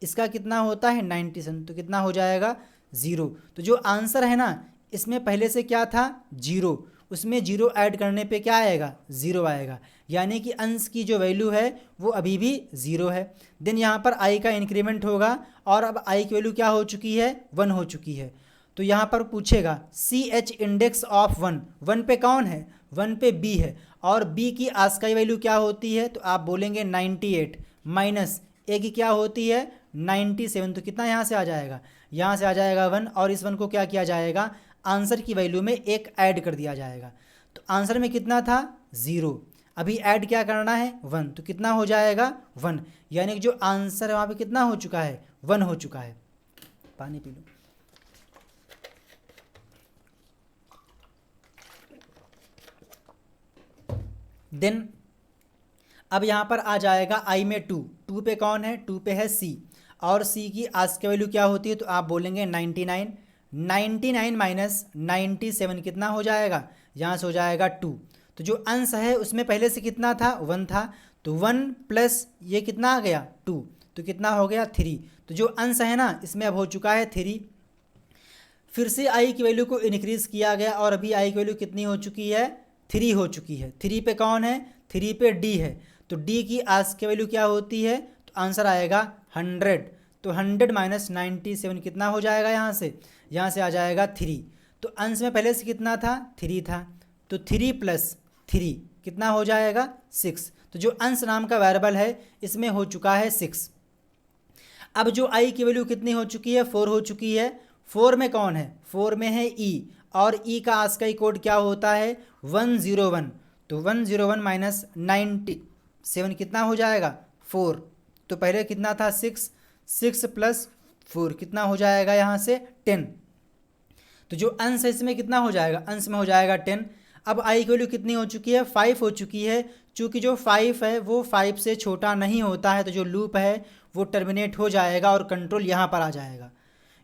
इसका कितना होता है 97, तो कितना हो जाएगा 0। तो जो आंसर है ना इसमें पहले से क्या था 0, उसमें 0 ऐड करने पे क्या आएगा 0 आएगा, यानी कि अंश की जो वैल्यू है वो अभी भी 0 है। देन यहाँ पर i का इंक्रीमेंट होगा और अब i की वैल्यू क्या हो चुकी है 1 हो चुकी है। तो यहाँ पर पूछेगा ch इंडेक्स ऑफ 1, 1 पे कौन है 1 पे b है, और b की आस्काई वैल्यू क्या होती है, तो आप बोलेंगे 98 माइनस a की क्या होती है 97। तो कितना यहाँ से आ जाएगा, यहाँ से आ जाएगा 1, और इस 1 को क्या किया जाएगा आंसर की वैल्यू में एक ऐड कर दिया जाएगा। तो आंसर में कितना था 0, अभी ऐड क्या करना है 1, तो कितना हो जाएगा 1, यानी कि जो आंसर है वहाँ पे कितना हो चुका है 1 हो चुका है। पानी पी लो। देन अब यहाँ पर आ जाएगा i में 2 पे कौन है 2 पे है c, और c की आस्काई वैल्यू क्या होती है, तो आप बोलेंगे 99 माइनस 97 कितना हो जाएगा, यहाँ से हो जाएगा 2। तो जो अंश है उसमें पहले से कितना था 1 था, तो 1 प्लस ये कितना आ गया 2, तो कितना हो गया 3। तो जो अंश है ना इसमें अब हो चुका है 3। फिर से i की वैल्यू को इनक्रीज़ किया गया और अभी i की वैल्यू कितनी हो चुकी है 3 हो चुकी है। 3 पे कौन है 3 पे d है, तो d की आस्काई वैल्यू क्या होती है, तो आंसर आएगा 100। तो 100 माइनस 97 कितना हो जाएगा, यहाँ से आ जाएगा 3। तो अंश में पहले से कितना था 3 था, तो 3 + 3 कितना हो जाएगा 6। तो जो अंश नाम का वेरिएबल है इसमें हो चुका है 6। अब जो i की वैल्यू कितनी हो चुकी है 4 हो चुकी है। 4 में कौन है 4 में है e, और e का ASCII कोड क्या होता है 101। तो 101 माइनस 97 कितना हो जाएगा 4। तो पहले कितना था 6, 6 + 4 कितना हो जाएगा यहाँ से 10। तो जो अंश है इसमें कितना हो जाएगा अंश में हो जाएगा 10। अब i की वैल्यू कितनी हो चुकी है 5 हो चुकी है। चूँकि जो 5 है वो 5 से छोटा नहीं होता है, तो जो लूप है वो टर्मिनेट हो जाएगा और कंट्रोल यहाँ पर आ जाएगा।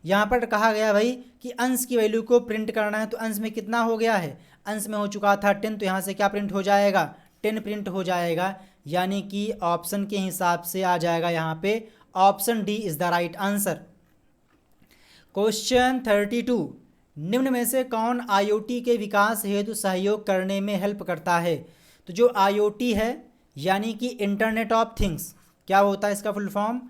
यहाँ पर कहा गया भाई कि अंश की वैल्यू को प्रिंट करना है, तो अंश में कितना हो गया है अंश में हो चुका था 10, तो यहाँ से क्या प्रिंट हो जाएगा 10 प्रिंट हो जाएगा। यानी कि ऑप्शन के हिसाब से आ जाएगा यहाँ पे option D is the right answer. Question 32, निम्न में से कौन IoT के विकास हेतु सहयोग करने में हेल्प करता है। तो जो IoT है यानी कि इंटरनेट ऑफ थिंग्स, क्या होता है इसका full form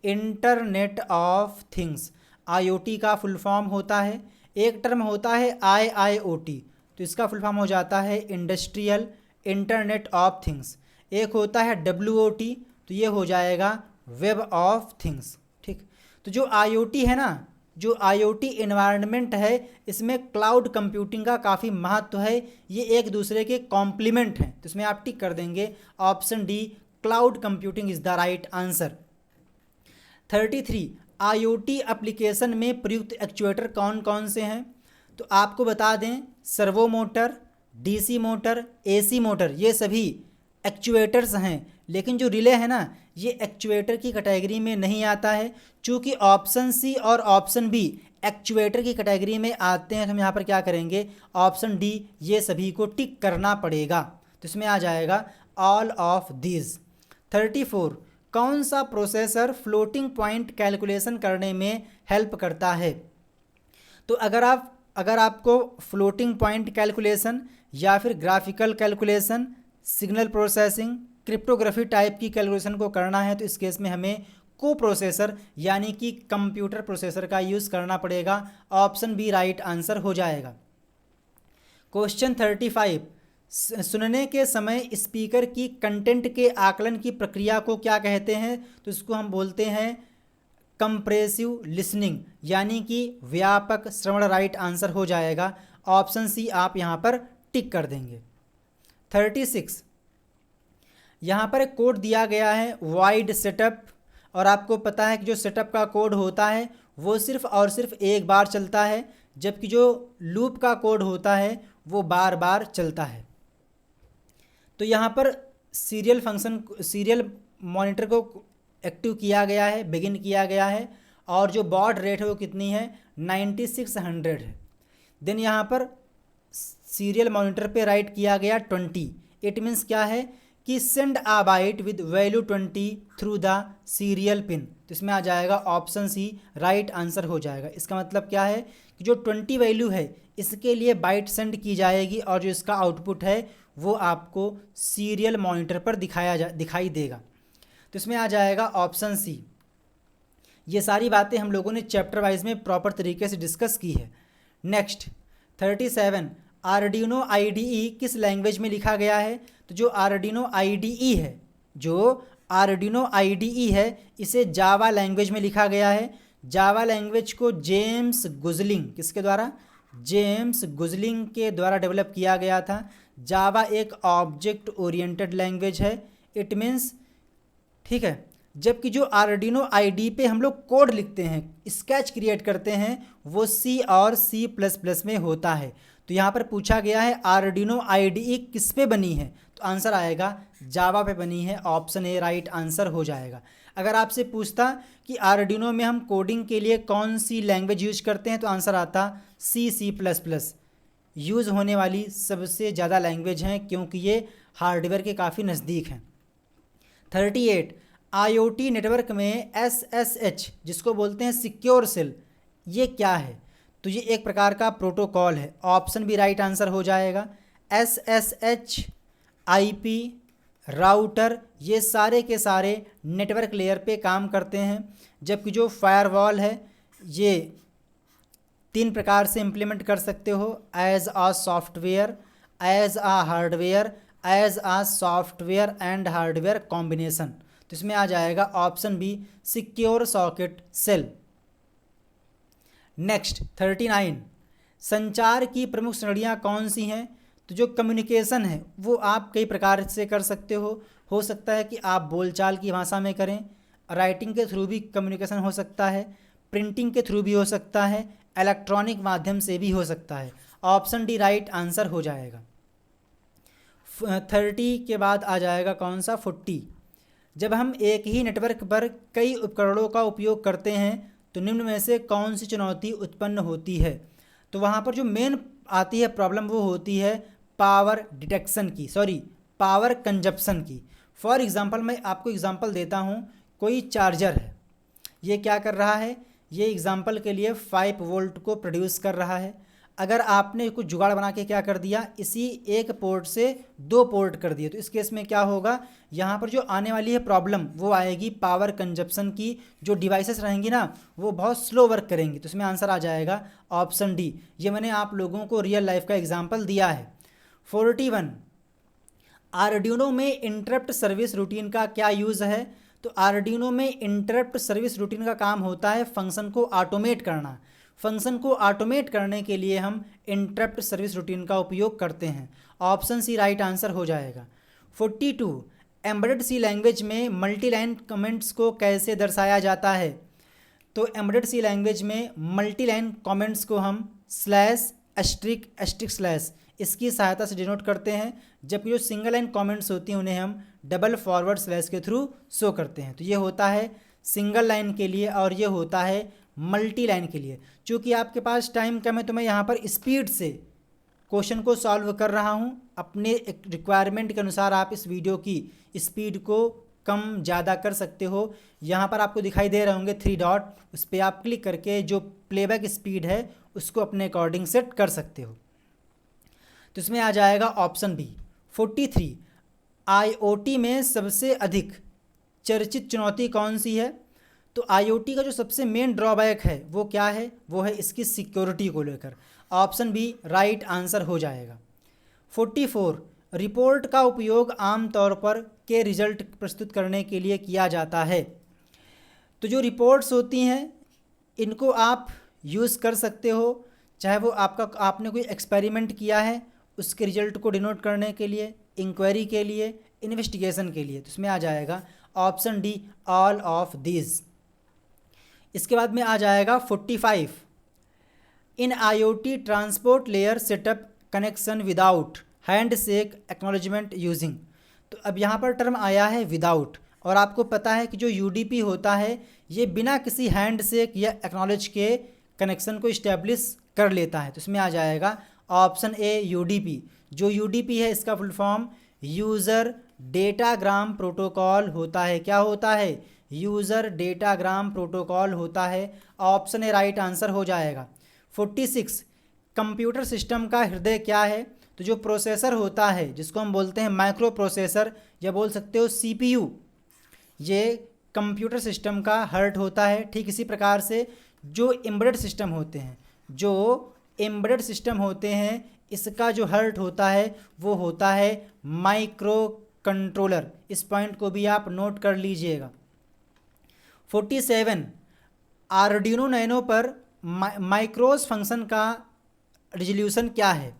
internet of things. IoT का फुल फॉर्म होता है, एक टर्म होता है IIoT, तो इसका फुल फॉर्म हो जाता है इंडस्ट्रियल इंटरनेट ऑफ थिंग्स। एक होता है WOT, तो ये हो जाएगा वेब ऑफ थिंग्स। ठीक, तो जो IoT है ना, जो IoT इन्वायरमेंट है इसमें क्लाउड कंप्यूटिंग का काफ़ी महत्व है। ये एक दूसरे के कॉम्प्लीमेंट हैं, तो इसमें आप टिक कर देंगे option D cloud computing is the right answer. 33, IoT application में प्रयुक्त एक्चुएटर कौन कौन से हैं। तो आपको बता दें servo motor, DC motor, AC motor ये सभी एक्चुएटर्स हैं, लेकिन जो रिले है ना ये एक्चुएटर की कैटेगरी में नहीं आता है। चूँकि ऑप्शन सी और ऑप्शन बी एक्चुएटर की कैटेगरी में आते हैं, तो हम यहाँ पर क्या करेंगे ऑप्शन डी ये सभी को टिक करना पड़ेगा। तो इसमें आ जाएगा ऑल ऑफ दीज। 34, कौन सा प्रोसेसर फ्लोटिंग पॉइंट कैलकुलेशन करने में हेल्प करता है। तो अगर आपको फ्लोटिंग पॉइंट कैलकुलेशन या फिर graphical calculation, signal processing, cryptography type की कैलकुलेशन को करना है, तो इस केस में हमें को प्रोसेसर यानी कि कंप्यूटर प्रोसेसर का यूज़ करना पड़ेगा। ऑप्शन बी राइट आंसर हो जाएगा। क्वेश्चन 35, सुनने के समय स्पीकर की कंटेंट के आकलन की प्रक्रिया को क्या कहते हैं। तो इसको हम बोलते हैं कंप्रेसिव लिसनिंग यानी कि व्यापक श्रवण। राइट आंसर हो जाएगा ऑप्शन सी, आप यहाँ पर टिक कर देंगे। 36, यहाँ पर एक कोड दिया गया है वाइड सेटअप, और आपको पता है कि जो सेटअप का कोड होता है वो सिर्फ और सिर्फ एक बार चलता है, जबकि जो लूप का कोड होता है वो बार बार चलता है। तो यहाँ पर सीरियल मॉनिटर को एक्टिव किया गया है, बिगिन किया गया है, और जो बॉड रेट है वो कितनी है 9600 है। देन यहाँ पर सीरियल मॉनिटर पे राइट किया गया 20। इट मीन्स क्या है कि send a byte with value 20 through the serial pin. तो इसमें आ जाएगा ऑप्शन सी राइट आंसर हो जाएगा। इसका मतलब क्या है कि जो 20 वैल्यू है इसके लिए बाइट सेंड की जाएगी, और जो इसका आउटपुट है वो आपको सीरियल मॉनिटर पर दिखाई देगा। तो इसमें आ जाएगा ऑप्शन सी। ये सारी बातें हम लोगों ने चैप्टर वाइज में प्रॉपर तरीके से डिस्कस की है। नेक्स्ट 37, आर्डिनो IDE किस लैंग्वेज में लिखा गया है। तो जो आर्डिनो IDE है इसे जावा लैंग्वेज में लिखा गया है। जावा लैंग्वेज को जेम्स गुजलिंग के द्वारा डेवलप किया गया था। जावा एक ऑब्जेक्ट ओरिएंटेड लैंग्वेज है, इट मीन्स, ठीक है। जबकि जो आर्डिनो IDE पे हम लोग कोड लिखते हैं, स्केच क्रिएट करते हैं, वो C और C++ में होता है। तो यहाँ पर पूछा गया है आर्डिनो IDE किस पे बनी है, तो आंसर आएगा जावा पे बनी है। ऑप्शन ए राइट आंसर हो जाएगा। अगर आपसे पूछता कि आर्डिनो में हम कोडिंग के लिए कौन सी लैंग्वेज यूज करते हैं, तो आंसर आता C++। यूज़ होने वाली सबसे ज़्यादा लैंग्वेज हैं क्योंकि ये हार्डवेयर के काफ़ी नज़दीक हैं। 38, IoT नेटवर्क में SSH जिसको बोलते हैं सिक्योर सेल, ये क्या है। तो ये एक प्रकार का प्रोटोकॉल है। ऑप्शन भी राइट आंसर हो जाएगा। SSH, IP, राउटर ये सारे के सारे नेटवर्क लेयर पे काम करते हैं। जबकि जो फायरवॉल है ये 3 प्रकार से इम्प्लीमेंट कर सकते हो, as a software, as a hardware, as a software and hardware combination. तो इसमें आ जाएगा option B secure socket cell. Next 39, संचार की प्रमुख श्रेणियाँ कौन सी हैं? तो जो कम्युनिकेशन है वो आप कई प्रकार से कर सकते हो सकता है कि आप बोलचाल की भाषा में करें, राइटिंग के थ्रू भी कम्युनिकेशन हो सकता है, प्रिंटिंग के थ्रू भी हो सकता है, इलेक्ट्रॉनिक माध्यम से भी हो सकता है। ऑप्शन डी राइट आंसर हो जाएगा। 30 के बाद आ जाएगा कौन सा? 40, जब हम एक ही नेटवर्क पर कई उपकरणों का उपयोग करते हैं तो निम्न में से कौन सी चुनौती उत्पन्न होती है? तो वहाँ पर जो मेन आती है प्रॉब्लम वो होती है पावर डिटेक्शन की, सॉरी पावर कंजप्शन की। फॉर एग्ज़ाम्पल मैं आपको एग्ज़ाम्पल देता हूँ, कोई चार्जर है, ये क्या कर रहा है? ये एग्ज़ाम्पल के लिए 5 वोल्ट को प्रोड्यूस कर रहा है। अगर आपने कुछ जुगाड़ बना के क्या कर दिया, इसी एक पोर्ट से 2 पोर्ट कर दिए, तो इस केस में क्या होगा? यहाँ पर जो आने वाली है प्रॉब्लम वो आएगी पावर कंजप्शन की। जो डिवाइसेस रहेंगी ना वो बहुत स्लो वर्क करेंगी। तो इसमें आंसर आ जाएगा ऑप्शन डी। ये मैंने आप लोगों को रियल लाइफ का एग्जाम्पल दिया है। 41, आर्डिनो में इंटरप्ट सर्विस रूटीन का क्या यूज़ है? तो आर्डिनो में इंटरप्ट सर्विस रूटीन का काम होता है फंक्शन को ऑटोमेट करना। फंक्शन को ऑटोमेट करने के लिए हम इंटरप्ट सर्विस रूटीन का उपयोग करते हैं। ऑप्शन सी राइट आंसर हो जाएगा। 42, एम्बेडेड सी लैंग्वेज में मल्टी लाइन कमेंट्स को कैसे दर्शाया जाता है? तो एम्बेडेड सी लैंग्वेज में मल्टी लाइन कमेंट्स को हम स्लैश एस्ट्रिक एस्ट्रिक स्लैश इसकी सहायता से डिनोट करते हैं, जबकि जो सिंगल लाइन कमेंट्स होती हैं उन्हें हम डबल फॉरवर्ड स्लैश के थ्रू शो करते हैं। तो ये होता है सिंगल लाइन के लिए और ये होता है मल्टी लाइन के लिए। चूँकि आपके पास टाइम कम है तो मैं यहाँ पर स्पीड से क्वेश्चन को सॉल्व कर रहा हूँ। अपने रिक्वायरमेंट के अनुसार आप इस वीडियो की स्पीड को कम ज़्यादा कर सकते हो। यहाँ पर आपको दिखाई दे रहे होंगे 3 डॉट, उस पर आप क्लिक करके जो प्लेबैक स्पीड है उसको अपने अकॉर्डिंग सेट कर सकते हो। तो इसमें आ जाएगा ऑप्शन बी। 43, IoT में सबसे अधिक चर्चित चुनौती कौन सी है? तो IoT का जो सबसे मेन ड्रॉबैक है वो क्या है? वो है इसकी सिक्योरिटी को लेकर। ऑप्शन बी राइट आंसर हो जाएगा। 44, रिपोर्ट का उपयोग आमतौर पर के रिजल्ट प्रस्तुत करने के लिए किया जाता है। तो जो रिपोर्ट्स होती हैं इनको आप यूज़ कर सकते हो, चाहे वो आपने कोई एक्सपेरिमेंट किया है उसके रिजल्ट को डिनोट करने के लिए, इंक्वायरी के लिए, इन्वेस्टिगेशन के लिए। तो इसमें आ जाएगा option D all of these. इसके बाद में आ जाएगा 45, इन IoT transport layer setup connection without handshake acknowledgement using. तो अब यहाँ पर टर्म आया है विदाउट, और आपको पता है कि जो UDP होता है ये बिना किसी हैंडशेक या एक्नॉलेज के कनेक्शन को इस्टेब्लिश कर लेता है। तो इसमें आ जाएगा ऑप्शन ए UDP। जो UDP है इसका full form user datagram protocol होता है। क्या होता है? यूज़र डेटाग्राम प्रोटोकॉल होता है। ऑप्शन ए राइट आंसर हो जाएगा। 46, कंप्यूटर सिस्टम का हृदय क्या है? तो जो प्रोसेसर होता है जिसको हम बोलते हैं माइक्रो प्रोसेसर या बोल सकते हो CPU, ये कंप्यूटर सिस्टम का हार्ट होता है। ठीक इसी प्रकार से जो एम्बेडेड सिस्टम होते हैं इसका जो हार्ट होता है वो होता है माइक्रो कंट्रोलर। इस पॉइंट को भी आप नोट कर लीजिएगा। 47, आर्डिनो नैनो पर माइक्रोस फंक्शन का रिजोल्यूशन क्या है?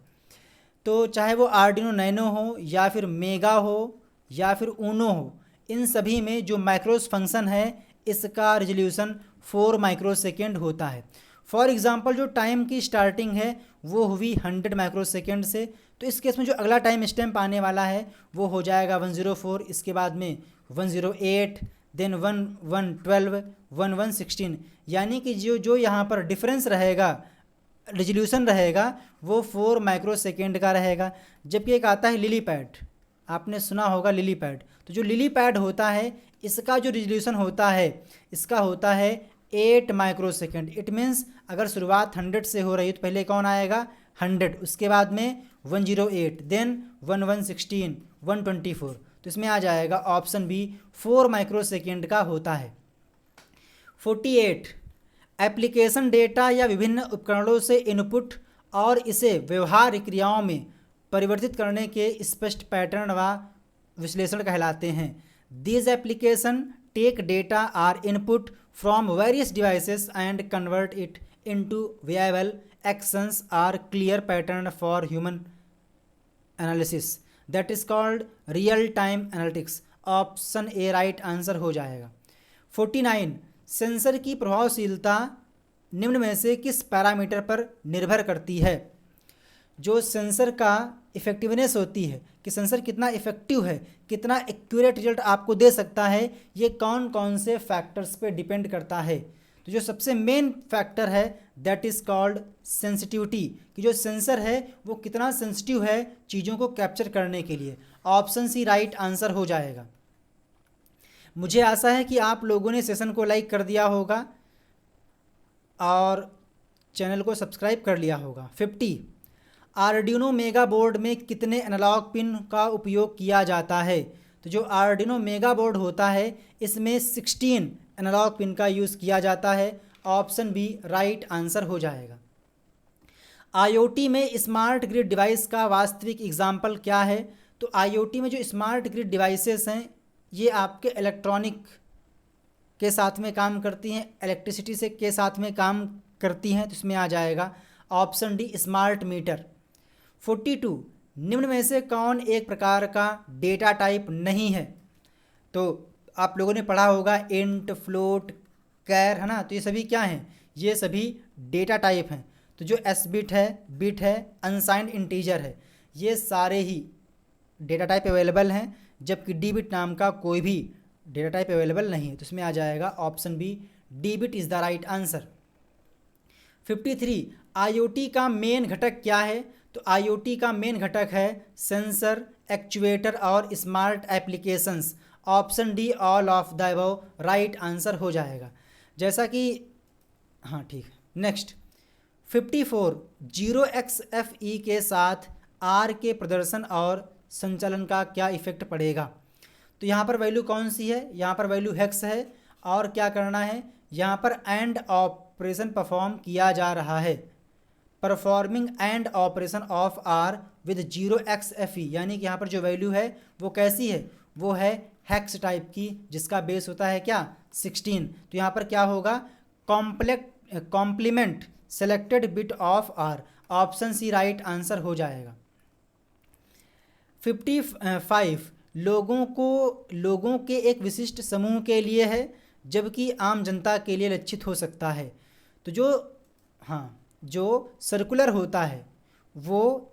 तो चाहे वो आर्डिनो नैनो हो या फिर मेगा हो या फिर ऊनो हो, इन सभी में जो माइक्रोस फंक्शन है इसका रिजोल्यूशन 4 माइक्रोसेकेंड होता है। फॉर एग्ज़ाम्पल जो टाइम की स्टार्टिंग है वो हुई 100 माइक्रोसेकेंड से, तो इस केस में जो अगला टाइम स्टैम्प आने वाला है वो हो जाएगा 104, इसके बाद में 108, देन 1112, 1116, यानी कि जो यहाँ पर डिफरेंस रहेगा, रिजोल्यूशन रहेगा वो 4 माइक्रोसेकेंड का रहेगा। जबकि एक आता है लिली पैड, आपने सुना होगा लिली पैड। तो जो लिली पैड होता है इसका जो रिजोल्यूशन होता है इसका होता है 8 माइक्रोसेकेंड। इट मीन्स अगर शुरुआत 100 से हो रही है तो पहले कौन आएगा? 100, उसके बाद में 108, देन 1116, 124। तो इसमें आ जाएगा ऑप्शन बी 4 माइक्रोसेकेंड का होता है। 48, एप्लीकेशन डेटा या विभिन्न उपकरणों से इनपुट और इसे व्यवहारिक क्रियाओं में परिवर्तित करने के स्पष्ट पैटर्न व विश्लेषण कहलाते हैं। These application take data or input from various devices and convert it into viable actions or clear pattern for human analysis, that is called real time analytics. Option A right answer हो जाएगा। 49 sensor की प्रभावशीलता निम्न में से किस parameter पर निर्भर करती है? जो सेंसर का इफ़ेक्टिवनेस होती है कि सेंसर कितना इफ़ेक्टिव है, कितना एक्यूरेट रिजल्ट आपको दे सकता है, ये कौन कौन से फैक्टर्स पे डिपेंड करता है। तो जो सबसे मेन फैक्टर है दैट इज़ कॉल्ड सेंसिटिविटी, कि जो सेंसर है वो कितना सेंसिटिव है चीज़ों को कैप्चर करने के लिए। ऑप्शन सी राइट आंसर हो जाएगा। मुझे आशा है कि आप लोगों ने सेशन को लाइक कर दिया होगा और चैनल को सब्सक्राइब कर लिया होगा। 50 आर्डिनो मेगा बोर्ड में कितने एनालॉग पिन का उपयोग किया जाता है? तो जो आर्डिनो मेगा बोर्ड होता है इसमें 16 एनालॉग पिन का यूज़ किया जाता है। ऑप्शन बी राइट आंसर हो जाएगा। आईओटी में स्मार्ट ग्रिड डिवाइस का वास्तविक एग्जाम्पल क्या है? तो आईओटी में जो स्मार्ट ग्रिड डिवाइसेस हैं ये आपके इलेक्ट्रॉनिक के साथ में काम करती हैं, इलेक्ट्रिसिटी से के साथ में काम करती हैं, तो इसमें आ जाएगा ऑप्शन डी स्मार्ट मीटर। 42 निम्न में से कौन एक प्रकार का डेटा टाइप नहीं है? तो आप लोगों ने पढ़ा होगा इंट, फ्लोट, कैर, है ना। तो ये सभी क्या हैं? ये सभी डेटा टाइप हैं। तो जो एस बिट है, अनसाइंड इंटीजर है, ये सारे ही डेटा टाइप अवेलेबल हैं, जबकि डी बिट नाम का कोई भी डेटा टाइप अवेलेबल नहीं है। तो इसमें आ जाएगा option B D bit is the right answer. 53 IoT का मेन घटक क्या है? तो आईओटी का मेन घटक है सेंसर, एक्चुएटर और smart applications. Option D all of the above right answer हो जाएगा। जैसा कि हाँ ठीक है। नेक्स्ट 54 0xFE के साथ आर के प्रदर्शन और संचालन का क्या इफेक्ट पड़ेगा? तो यहाँ पर वैल्यू कौन सी है? यहाँ पर वैल्यू हेक्स है और क्या करना है, यहाँ पर एंड ऑपरेशन परफॉर्म किया जा रहा है। Performing and operation of R with 0xFE, यानी कि यहाँ पर जो वैल्यू है वो कैसी है? वो है हेक्स टाइप की, जिसका बेस होता है क्या? 16। तो यहाँ पर क्या होगा? Complement selected bit of R. Option C right answer हो जाएगा। 55 लोगों के एक विशिष्ट समूह के लिए है, जबकि आम जनता के लिए लक्षित हो सकता है। तो जो सर्कुलर होता है वो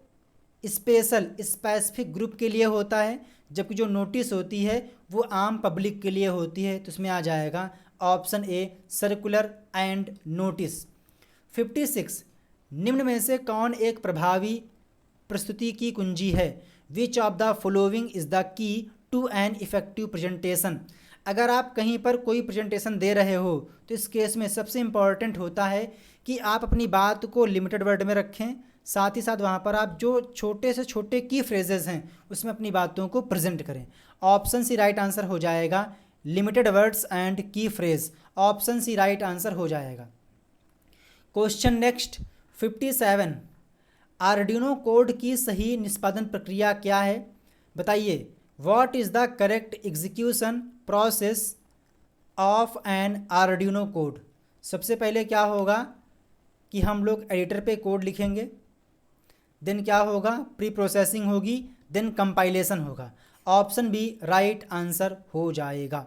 स्पेसिफिक ग्रुप के लिए होता है, जबकि जो नोटिस होती है वो आम पब्लिक के लिए होती है। तो इसमें आ जाएगा option a circular and notice. 56 निम्न में से कौन एक प्रभावी प्रस्तुति की कुंजी है? Which of the following is the key to an effective presentation. अगर आप कहीं पर कोई प्रेजेंटेशन दे रहे हो तो इस केस में सबसे इम्पॉर्टेंट होता है कि आप अपनी बात को लिमिटेड वर्ड में रखें, साथ ही साथ वहाँ पर आप जो छोटे से छोटे की फ्रेजेस हैं उसमें अपनी बातों को प्रेजेंट करें। ऑप्शन सी राइट आंसर हो जाएगा limited words and key phrase. Option C right answer हो जाएगा। क्वेश्चन नेक्स्ट 57 आर्डिनो कोड की सही निष्पादन प्रक्रिया क्या है? बताइए। What is the correct execution process of an Arduino code. सबसे पहले क्या होगा कि हम लोग एडिटर पे कोड लिखेंगे, देन क्या होगा, प्री प्रोसेसिंग होगी, देन कंपाइलेशन होगा। ऑप्शन बी राइट आंसर हो जाएगा।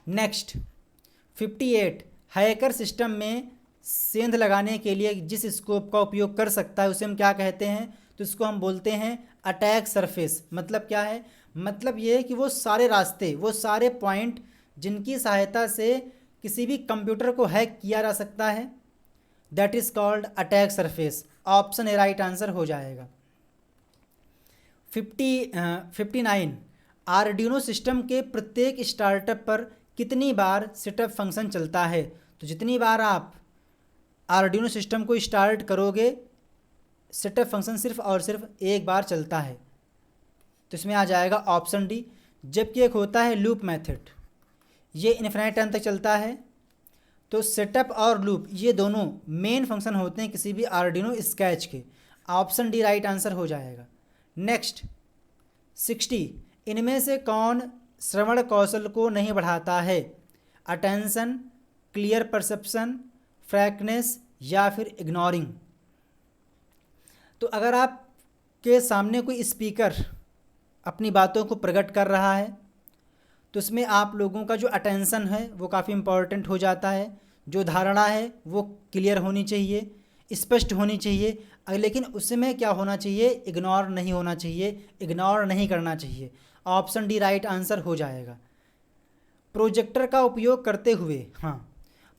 नेक्स्ट 58 हैकर सिस्टम में सेंध लगाने के लिए जिस स्कोप का उपयोग कर सकता है उसे हम क्या कहते हैं? तो इसको हम बोलते हैं अटैक सरफेस। मतलब क्या है? मतलब ये है कि वो सारे रास्ते, वो सारे पॉइंट जिनकी सहायता से किसी भी कंप्यूटर को हैक किया जा सकता है, that is called attack surface. Option A right answer हो जाएगा। 59 आर्डिनो सिस्टम के प्रत्येक स्टार्टअप पर कितनी बार सेटअप फंक्शन चलता है? तो जितनी बार आप आर्डिनो सिस्टम को स्टार्ट करोगे सेटअप फंक्शन सिर्फ और सिर्फ एक बार चलता है। तो इसमें आ जाएगा ऑप्शन डी। जबकि एक होता है लूप मेथड, ये इनफिनाइट टाइम तक चलता है। तो सेटअप और लूप ये दोनों मेन फंक्शन होते हैं किसी भी आर्डिनो स्केच के। ऑप्शन डी राइट आंसर हो जाएगा। नेक्स्ट 60, इनमें से कौन श्रवण कौशल को नहीं बढ़ाता है? अटेंशन, क्लियर परसेप्शन, फ्रैंकनेस या फिर इग्नोरिंग। तो अगर आपके सामने कोई स्पीकर अपनी बातों को प्रकट कर रहा है तो इसमें आप लोगों का जो अटेंशन है वो काफ़ी इम्पॉर्टेंट हो जाता है, जो धारणा है वो क्लियर होनी चाहिए, स्पष्ट होनी चाहिए, लेकिन उसमें क्या होना चाहिए? इग्नोर नहीं होना चाहिए, इग्नोर नहीं करना चाहिए। ऑप्शन डी राइट आंसर हो जाएगा। प्रोजेक्टर का उपयोग करते हुए, हाँ,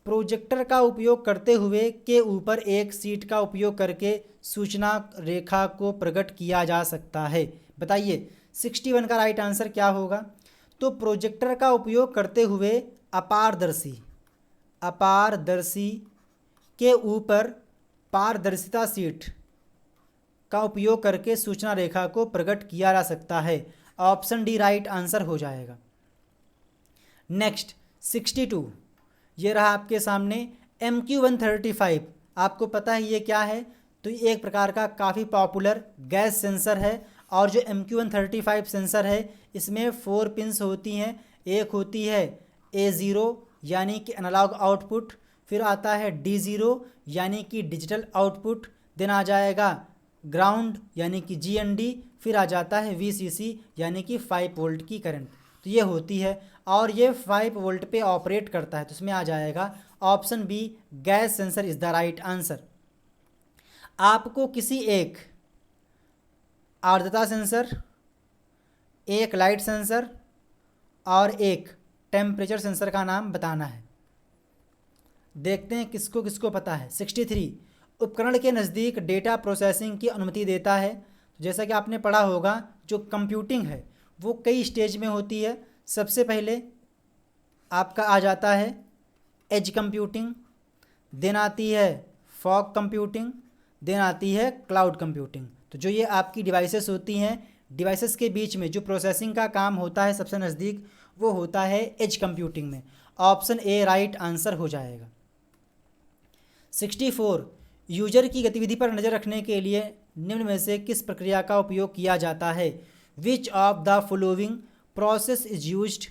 प्रोजेक्टर का उपयोग करते हुए के ऊपर एक शीट का उपयोग करके सूचना रेखा को प्रकट किया जा सकता है। बताइए 61 का राइट आंसर क्या होगा? तो प्रोजेक्टर का उपयोग करते हुए अपारदर्शी के ऊपर पारदर्शिता शीट का उपयोग करके सूचना रेखा को प्रकट किया जा सकता है। ऑप्शन डी राइट आंसर हो जाएगा। नेक्स्ट 62, ये रहा आपके सामने MQ135। आपको पता है ये क्या है? तो ये एक प्रकार का काफ़ी पॉपुलर गैस सेंसर है और जो MQ135 सेंसर है इसमें 4 पिन्स होती हैं। एक होती है A0 यानी कि एनालॉग आउटपुट, फिर आता है D0 यानी कि डिजिटल आउटपुट, देन आ जाएगा ग्राउंड यानी कि GND, फिर आ जाता है VCC यानी कि 5 वोल्ट की करंट। तो ये होती है और ये 5 वोल्ट पे ऑपरेट करता है। तो इसमें आ जाएगा option B, gas sensor is the right answer. आपको किसी एक आर्द्रता सेंसर, एक लाइट सेंसर और एक टेम्परेचर सेंसर का नाम बताना है। देखते हैं किसको किसको पता है। 63, उपकरण के नज़दीक डेटा प्रोसेसिंग की अनुमति देता है। तो जैसा कि आपने पढ़ा होगा, जो कंप्यूटिंग है वो कई स्टेज में होती है। सबसे पहले आपका आ जाता है एज कंप्यूटिंग, देन आती है फॉग कंप्यूटिंग, देन आती है क्लाउड कंप्यूटिंग। तो जो ये आपकी डिवाइसेस होती हैं, डिवाइसेस के बीच में जो प्रोसेसिंग का काम होता है सबसे नज़दीक, वो होता है एज कंप्यूटिंग में। ऑप्शन ए राइट आंसर हो जाएगा। 64, यूजर की गतिविधि पर नज़र रखने के लिए निम्न में से किस प्रक्रिया का उपयोग किया जाता है? Which of the following process is used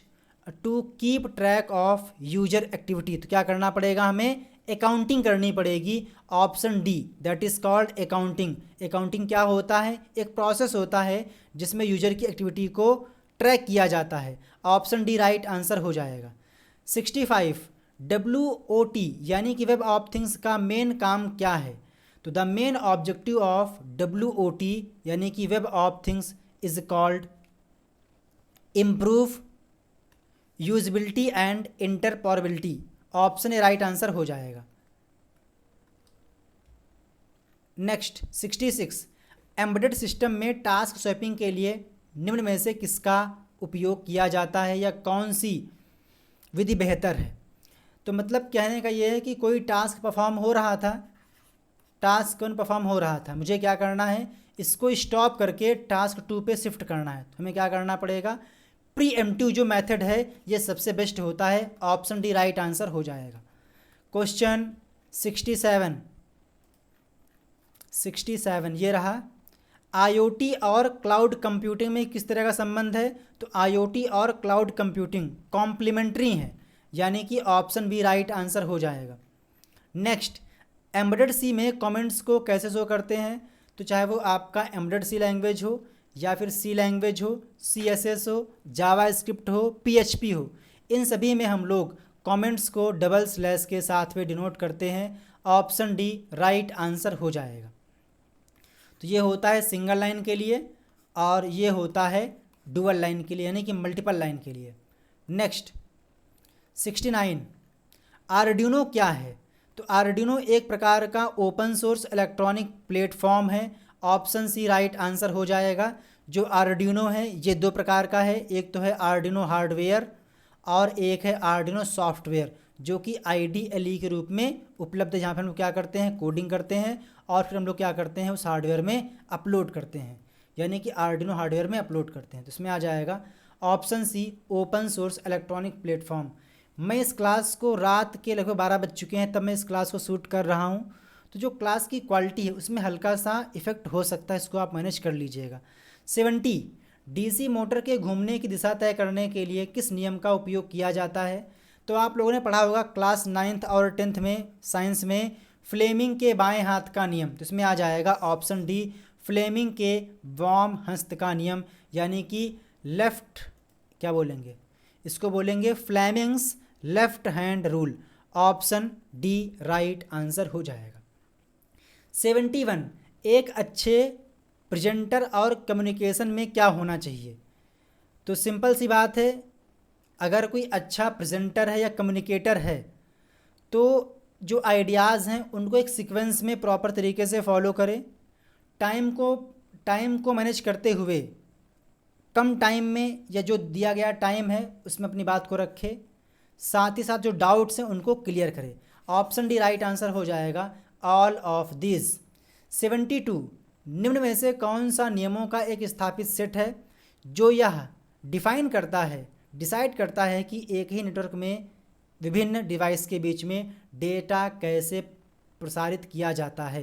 to keep track of user activity? तो क्या करना पड़ेगा हमें? अकाउंटिंग करनी पड़ेगी। Option D, that is called accounting. Accounting क्या होता है? एक प्रोसेस होता है जिसमें यूजर की एक्टिविटी को ट्रैक किया जाता है। ऑप्शन डी राइट आंसर हो जाएगा। 65, WOT यानी कि वेब ऑफ थिंग्स का मेन काम क्या है? तो the main objective of WOT यानी कि web of things is called improve usability and interoperability. Option A right answer हो जाएगा। नेक्स्ट 66, एम्बेडेड सिस्टम में टास्क स्वैपिंग के लिए निम्न में से किसका उपयोग किया जाता है या कौन सी विधि बेहतर है? तो मतलब कहने का ये है कि कोई टास्क परफॉर्म हो रहा था, टास्क 1 परफॉर्म हो रहा था, मुझे क्या करना है? इसको स्टॉप करके टास्क 2 पे शिफ्ट करना है। तो हमें क्या करना पड़ेगा? प्रीएम्प्टिव जो मेथड है ये सबसे बेस्ट होता है। ऑप्शन डी राइट आंसर हो जाएगा। क्वेश्चन 67 ये रहा। IoT और क्लाउड कंप्यूटिंग में किस तरह का संबंध है? तो IoT और क्लाउड कंप्यूटिंग कॉम्प्लीमेंट्री हैं, यानी कि ऑप्शन बी राइट आंसर हो जाएगा। नेक्स्ट, एम्बेडेड सी में कमेंट्स को कैसे शो करते हैं? तो चाहे वो आपका एम्बेडेड सी लैंग्वेज हो या फिर सी लैंग्वेज हो, CSS हो, जावा स्क्रिप्ट हो, PHP हो, इन सभी में हम लोग कमेंट्स को डबल स्लैश के साथ में डिनोट करते हैं। ऑप्शन डी राइट आंसर हो जाएगा। तो ये होता है सिंगल लाइन के लिए और ये होता है डुअल लाइन के लिए, यानी कि मल्टीपल लाइन के लिए। नेक्स्ट 69, आर्डिनो क्या है? तो आर्डिनो एक प्रकार का ओपन सोर्स इलेक्ट्रॉनिक प्लेटफॉर्म है। ऑप्शन सी राइट आंसर हो जाएगा। जो आर्डिनो है ये 2 प्रकार का है, एक तो है आर्डिनो हार्डवेयर और एक है आर्डिनो सॉफ्टवेयर, जो कि IDLE के रूप में उपलब्ध है, जहाँ पर हम लोग क्या करते हैं? कोडिंग करते हैं और फिर हम लोग क्या करते हैं? उस हार्डवेयर में अपलोड करते हैं, यानी कि आर्डिनो हार्डवेयर में अपलोड करते हैं। तो इसमें आ जाएगा option C open source electronic platform. मैं इस क्लास को रात के लगभग 12 बज चुके हैं तब मैं इस क्लास को शूट कर रहा हूँ, तो जो क्लास की क्वालिटी है उसमें हल्का सा इफेक्ट हो सकता है, इसको आप मैनेज कर लीजिएगा। 70, डीसी मोटर के घूमने की दिशा तय करने के लिए किस नियम का उपयोग किया जाता है? तो आप लोगों ने पढ़ा होगा क्लास 9th और 10th में साइंस में, फ्लेमिंग के बाएं हाथ का नियम। तो इसमें आ जाएगा ऑप्शन डी, फ्लेमिंग के वाम हस्त का नियम, यानी कि लेफ्ट, क्या बोलेंगे इसको, बोलेंगे Fleming's left hand rule. Option D right answer हो जाएगा। 71, एक अच्छे प्रेजेंटर और कम्युनिकेशन में क्या होना चाहिए? तो सिंपल सी बात है, अगर कोई अच्छा प्रेजेंटर है या कम्युनिकेटर है तो जो आइडियाज़ हैं उनको एक सीक्वेंस में प्रॉपर तरीके से फॉलो करें, टाइम को मैनेज करते हुए कम टाइम में या जो दिया गया टाइम है उसमें अपनी बात को रखे, साथ ही साथ जो डाउट्स हैं उनको क्लियर करें। ऑप्शन डी राइट आंसर हो जाएगा, ऑल ऑफ दिस। 72, निम्न में से कौन सा नियमों का एक स्थापित सेट है जो यह डिसाइड करता है कि एक ही नेटवर्क में विभिन्न डिवाइस के बीच में डेटा कैसे प्रसारित किया जाता है?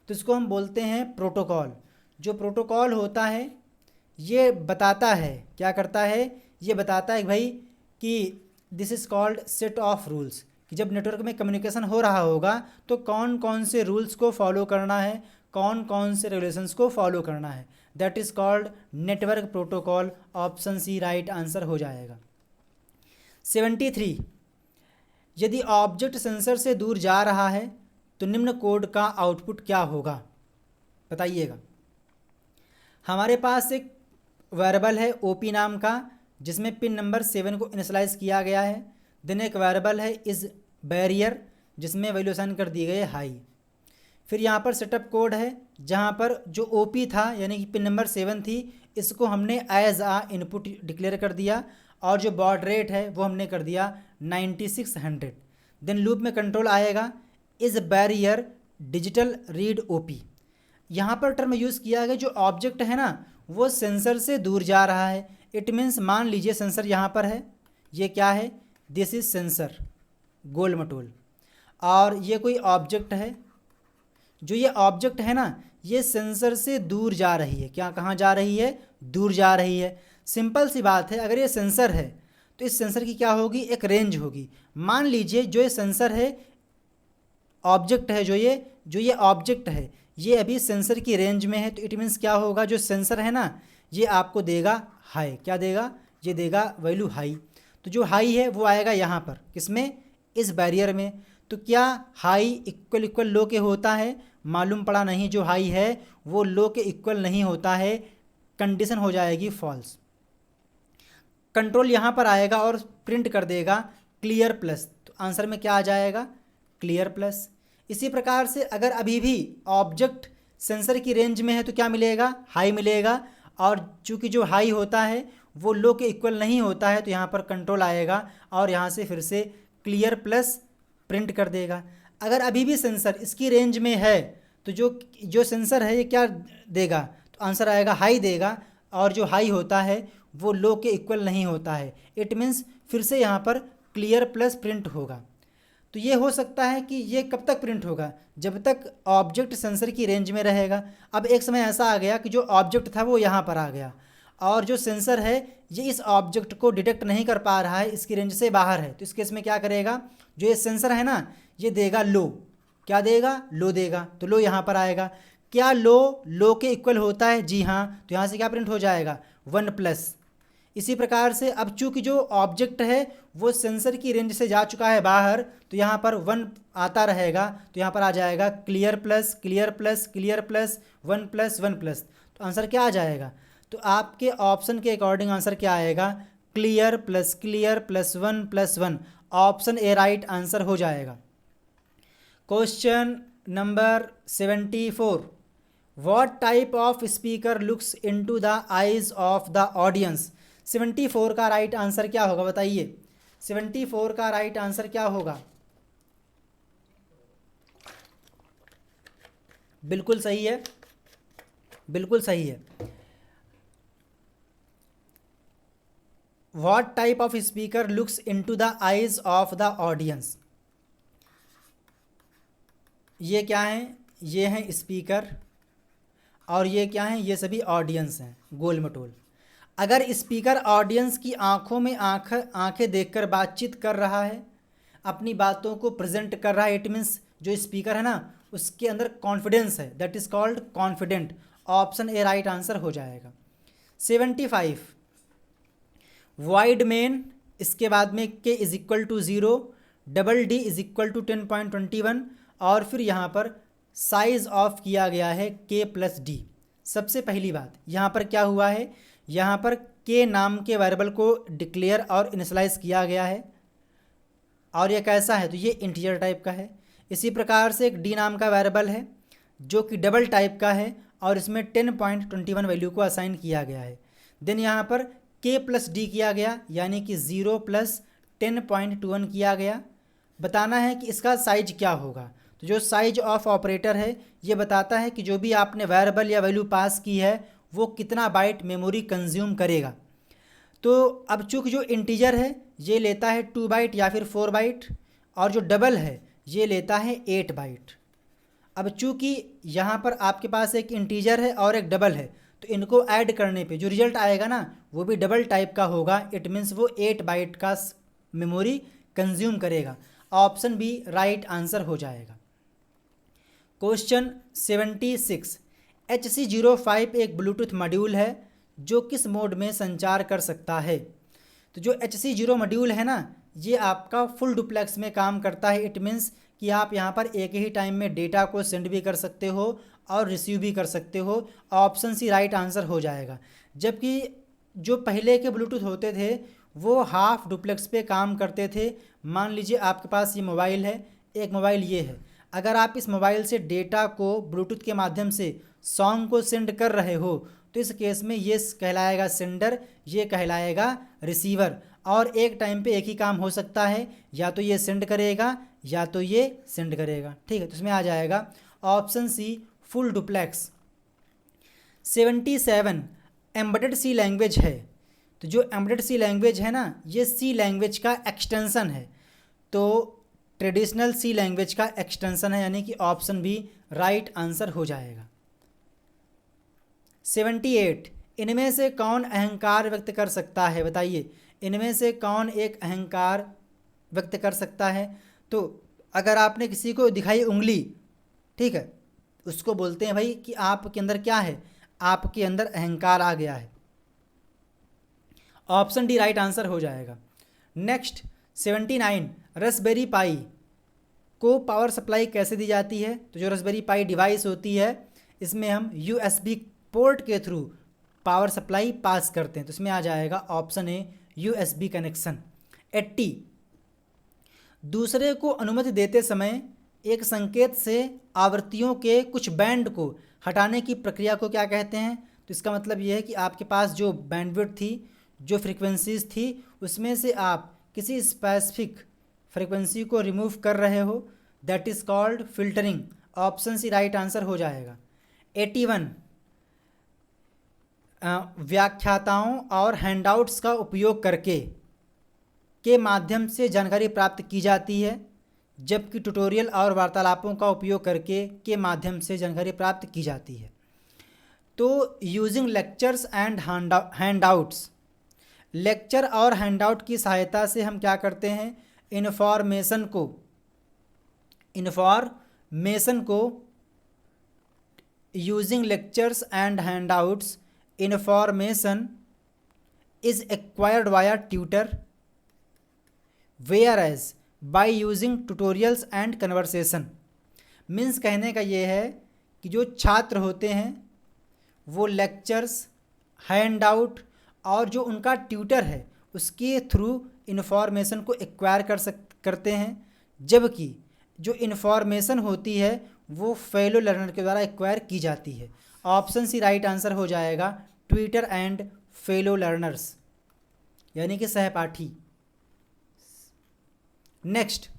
तो इसको हम बोलते हैं प्रोटोकॉल। जो प्रोटोकॉल होता है ये बताता है, क्या करता है, ये बताता है भाई कि this is called set of rules, कि जब नेटवर्क में कम्युनिकेशन हो रहा होगा तो कौन कौन से रूल्स को फॉलो करना है, कौन कौन से रेगुलेशंस को फॉलो करना है, that is called network protocol. Option C right answer हो जाएगा। 73, यदि ऑब्जेक्ट सेंसर से दूर जा रहा है तो निम्न कोड का आउटपुट क्या होगा? बताइएगा। हमारे पास एक वेरिएबल है ओपी नाम का जिसमें पिन नंबर 7 को इनिशलाइज किया गया है। देन एक वेरिएबल है इज बैरियर जिसमें वैल्यू असाइन कर दी गई है हाई। फिर यहाँ पर सेटअप कोड है जहाँ पर जो ओपी था यानी कि पिन नंबर 7 थी इसको हमने एज आ इनपुट डिक्लेयर कर दिया और जो बॉड रेट है वो हमने कर दिया 9600। देन लूप में कंट्रोल आएगा is barrier digital read OP. यहाँ पर टर्म यूज़ किया गया जो ऑब्जेक्ट है ना वो सेंसर से दूर जा रहा है। इट मीन्स मान लीजिए सेंसर यहाँ पर है, ये क्या है, दिस इज सेंसर गोल मटोल, और ये कोई ऑब्जेक्ट है, जो ये ऑब्जेक्ट है ना ये सेंसर से दूर जा रही है। क्या, कहाँ जा रही है? दूर जा रही है। सिंपल सी बात है, अगर ये सेंसर है तो इस सेंसर की क्या होगी, एक रेंज होगी। मान लीजिए जो ये सेंसर है, ऑब्जेक्ट है, जो ये ऑब्जेक्ट है ये अभी सेंसर की रेंज में है, तो इट मीन्स क्या होगा, जो सेंसर है ना ये आपको देगा हाई। क्या देगा? ये देगा वैल्यू हाई। तो जो हाई है वो आएगा यहाँ पर, किसमें, इस बैरियर में। तो क्या हाई इक्वल लो के होता है? मालूम पड़ा नहीं, जो हाई है वो लो के इक्वल नहीं होता है, कंडीशन हो जाएगी फॉल्स। कंट्रोल यहाँ पर आएगा और प्रिंट कर देगा क्लियर प्लस, तो आंसर में क्या आ जाएगा, क्लियर प्लस। इसी प्रकार से अगर अभी भी ऑब्जेक्ट सेंसर की रेंज में है तो क्या मिलेगा, हाई मिलेगा, और चूंकि जो हाई होता है वो लो के इक्वल नहीं होता है तो यहाँ पर कंट्रोल आएगा और यहाँ से फिर से क्लियर प्लस प्रिंट कर देगा। अगर अभी भी सेंसर इसकी रेंज में है तो जो सेंसर है ये क्या देगा, तो आंसर आएगा हाई देगा, और जो हाई होता है वो लो के इक्वल नहीं होता है। इट मीन्स फिर से यहाँ पर क्लियर प्लस प्रिंट होगा। तो ये हो सकता है कि ये कब तक प्रिंट होगा, जब तक ऑब्जेक्ट सेंसर की रेंज में रहेगा। अब एक समय ऐसा आ गया कि जो ऑब्जेक्ट था वो यहाँ पर आ गया और जो सेंसर है ये इस ऑब्जेक्ट को डिटेक्ट नहीं कर पा रहा है, इसकी रेंज से बाहर है। तो इस केस में क्या करेगा, जो ये सेंसर है ना ये देगा लो, क्या देगा, लो देगा, तो लो यहाँ पर आएगा। क्या लो के इक्वल होता है? जी हाँ, तो यहाँ से क्या प्रिंट हो जाएगा, 1+। इसी प्रकार से अब चूंकि जो ऑब्जेक्ट है वो सेंसर की रेंज से जा चुका है बाहर, तो यहाँ पर 1 आता रहेगा, तो यहाँ पर आ जाएगा clear plus clear plus clear plus 1+1+। तो आंसर क्या आ जाएगा, तो आपके ऑप्शन के अकॉर्डिंग आंसर क्या आएगा, clear plus 1+1। Option A right answer हो जाएगा। Question number 74, what type of speaker looks into the eyes of the audience? 74 का राइट आंसर क्या होगा, बताइए। 74 का राइट आंसर क्या होगा? बिल्कुल सही है, बिल्कुल सही है। What type of speaker looks into the eyes of the audience? ये क्या हैं, ये हैं स्पीकर, और ये क्या हैं, ये सभी ऑडियंस हैं गोल मटोल। अगर स्पीकर ऑडियंस की आंखों में आंखें देखकर बातचीत कर रहा है, अपनी बातों को प्रेजेंट कर रहा है, इट मीन्स जो स्पीकर है ना उसके अंदर कॉन्फिडेंस है, that is called confident. Option A right answer हो जाएगा। 75 वाइड मेन, इसके बाद में K is equal to 0, double D is equal to 10.21, और फिर यहाँ पर साइज ऑफ किया गया है के प्लस डी। सबसे पहली बात यहाँ पर क्या हुआ है, यहाँ पर के नाम के वेरिएबल को डिक्लेयर और इनिशियलाइज किया गया है, और ये कैसा है, तो ये इंटीजर टाइप का है। इसी प्रकार से एक डी नाम का वेरिएबल है जो कि डबल टाइप का है, और इसमें 10.21 वैल्यू को असाइन किया गया है। देन यहाँ पर के प्लस डी किया गया, यानी कि 0 प्लस 10.21 किया गया। बताना है कि इसका साइज क्या होगा, तो जो साइज ऑफ ऑपरेटर है ये बताता है कि जो भी आपने वेरिएबल या वैल्यू पास की है वो कितना बाइट मेमोरी कंज्यूम करेगा। तो अब चूँकि जो इंटीजर है ये लेता है 2 बाइट या फिर 4 बाइट, और जो डबल है ये लेता है 8 बाइट। अब चूँकि यहाँ पर आपके पास एक इंटीजर है और एक डबल है, तो इनको ऐड करने पे जो रिजल्ट आएगा ना वो भी डबल टाइप का होगा, इट मीन्स वो 8 बाइट का मेमोरी कंज्यूम करेगा। ऑप्शन बी राइट आंसर हो जाएगा। क्वेश्चन 76, HC05 एक ब्लूटूथ मॉड्यूल है जो किस मोड में संचार कर सकता है। तो जो HC0 मॉड्यूल है ना ये आपका फुल डुप्लेक्स में काम करता है, इट मीन्स कि आप यहाँ पर एक ही टाइम में डेटा को सेंड भी कर सकते हो और रिसीव भी कर सकते हो। ऑप्शन सी राइट आंसर हो जाएगा। जबकि जो पहले के ब्लूटूथ होते थे वो हाफ डुप्लेक्स पे काम करते थे। मान लीजिए आपके पास ये मोबाइल है, एक मोबाइल ये है, अगर आप इस मोबाइल से डेटा को ब्लूटूथ के माध्यम से सॉन्ग को सेंड कर रहे हो तो इस केस में ये कहलाएगा सेंडर, ये कहलाएगा रिसीवर, और एक टाइम पे एक ही काम हो सकता है, या तो ये सेंड करेगा या तो ये सेंड करेगा। ठीक है, तो इसमें आ जाएगा option C full duplex. 77 embedded C language है। तो जो एम्बेडेड सी लैंग्वेज है ना ये सी लैंग्वेज का एक्सटेंसन है, तो ट्रेडिशनल सी लैंग्वेज का एक्सटेंसन है, यानी कि ऑप्शन बी राइट आंसर हो जाएगा। 78 इनमें से कौन अहंकार व्यक्त कर सकता है, बताइए इनमें से कौन एक अहंकार व्यक्त कर सकता है। तो अगर आपने किसी को दिखाई उंगली, ठीक है, उसको बोलते हैं भाई कि आपके अंदर क्या है, आपके अंदर अहंकार आ गया है। ऑप्शन डी राइट आंसर हो जाएगा। नेक्स्ट 79 रास्पबेरी पाई को पावर सप्लाई कैसे दी जाती है। तो जो रास्पबेरी पाई डिवाइस होती है इसमें हम USB पोर्ट के थ्रू पावर सप्लाई पास करते हैं, तो इसमें आ जाएगा ऑप्शन ए USB कनेक्शन। 80 दूसरे को अनुमति देते समय एक संकेत से आवृत्तियों के कुछ बैंड को हटाने की प्रक्रिया को क्या कहते हैं। तो इसका मतलब ये है कि आपके पास जो बैंडविड्थ थी, जो फ्रीक्वेंसीज थी, उसमें से आप किसी स्पेसिफिक फ्रीक्वेंसी को रिमूव कर रहे हो, that is called filtering. Option C right answer हो जाएगा। 81 व्याख्याताओं और हैंडआउट्स का उपयोग करके के माध्यम से जानकारी प्राप्त की जाती है, जबकि ट्यूटोरियल और वार्तालापों का उपयोग करके के माध्यम से जानकारी प्राप्त की जाती है। तो using lectures and handouts, lecture और हैंडआउट की सहायता से हम क्या करते हैं, इन्फॉर्मेशन को using lectures and handouts information is acquired via tutor, whereas by using tutorials and conversation। Means कहने का ये है कि जो छात्र होते हैं वो लेक्चर्स, हैंडआउट और जो उनका ट्यूटर है उसके थ्रू इन्फॉर्मेशन को एक्वायर करते हैं, जबकि जो इन्फॉर्मेशन होती है वो फेलो लर्नर के द्वारा एक्वायर की जाती है। ऑप्शन सी राइट आंसर हो जाएगा, ट्विटर एंड फेलो लर्नर्स, यानी कि सहपाठी। नेक्स्ट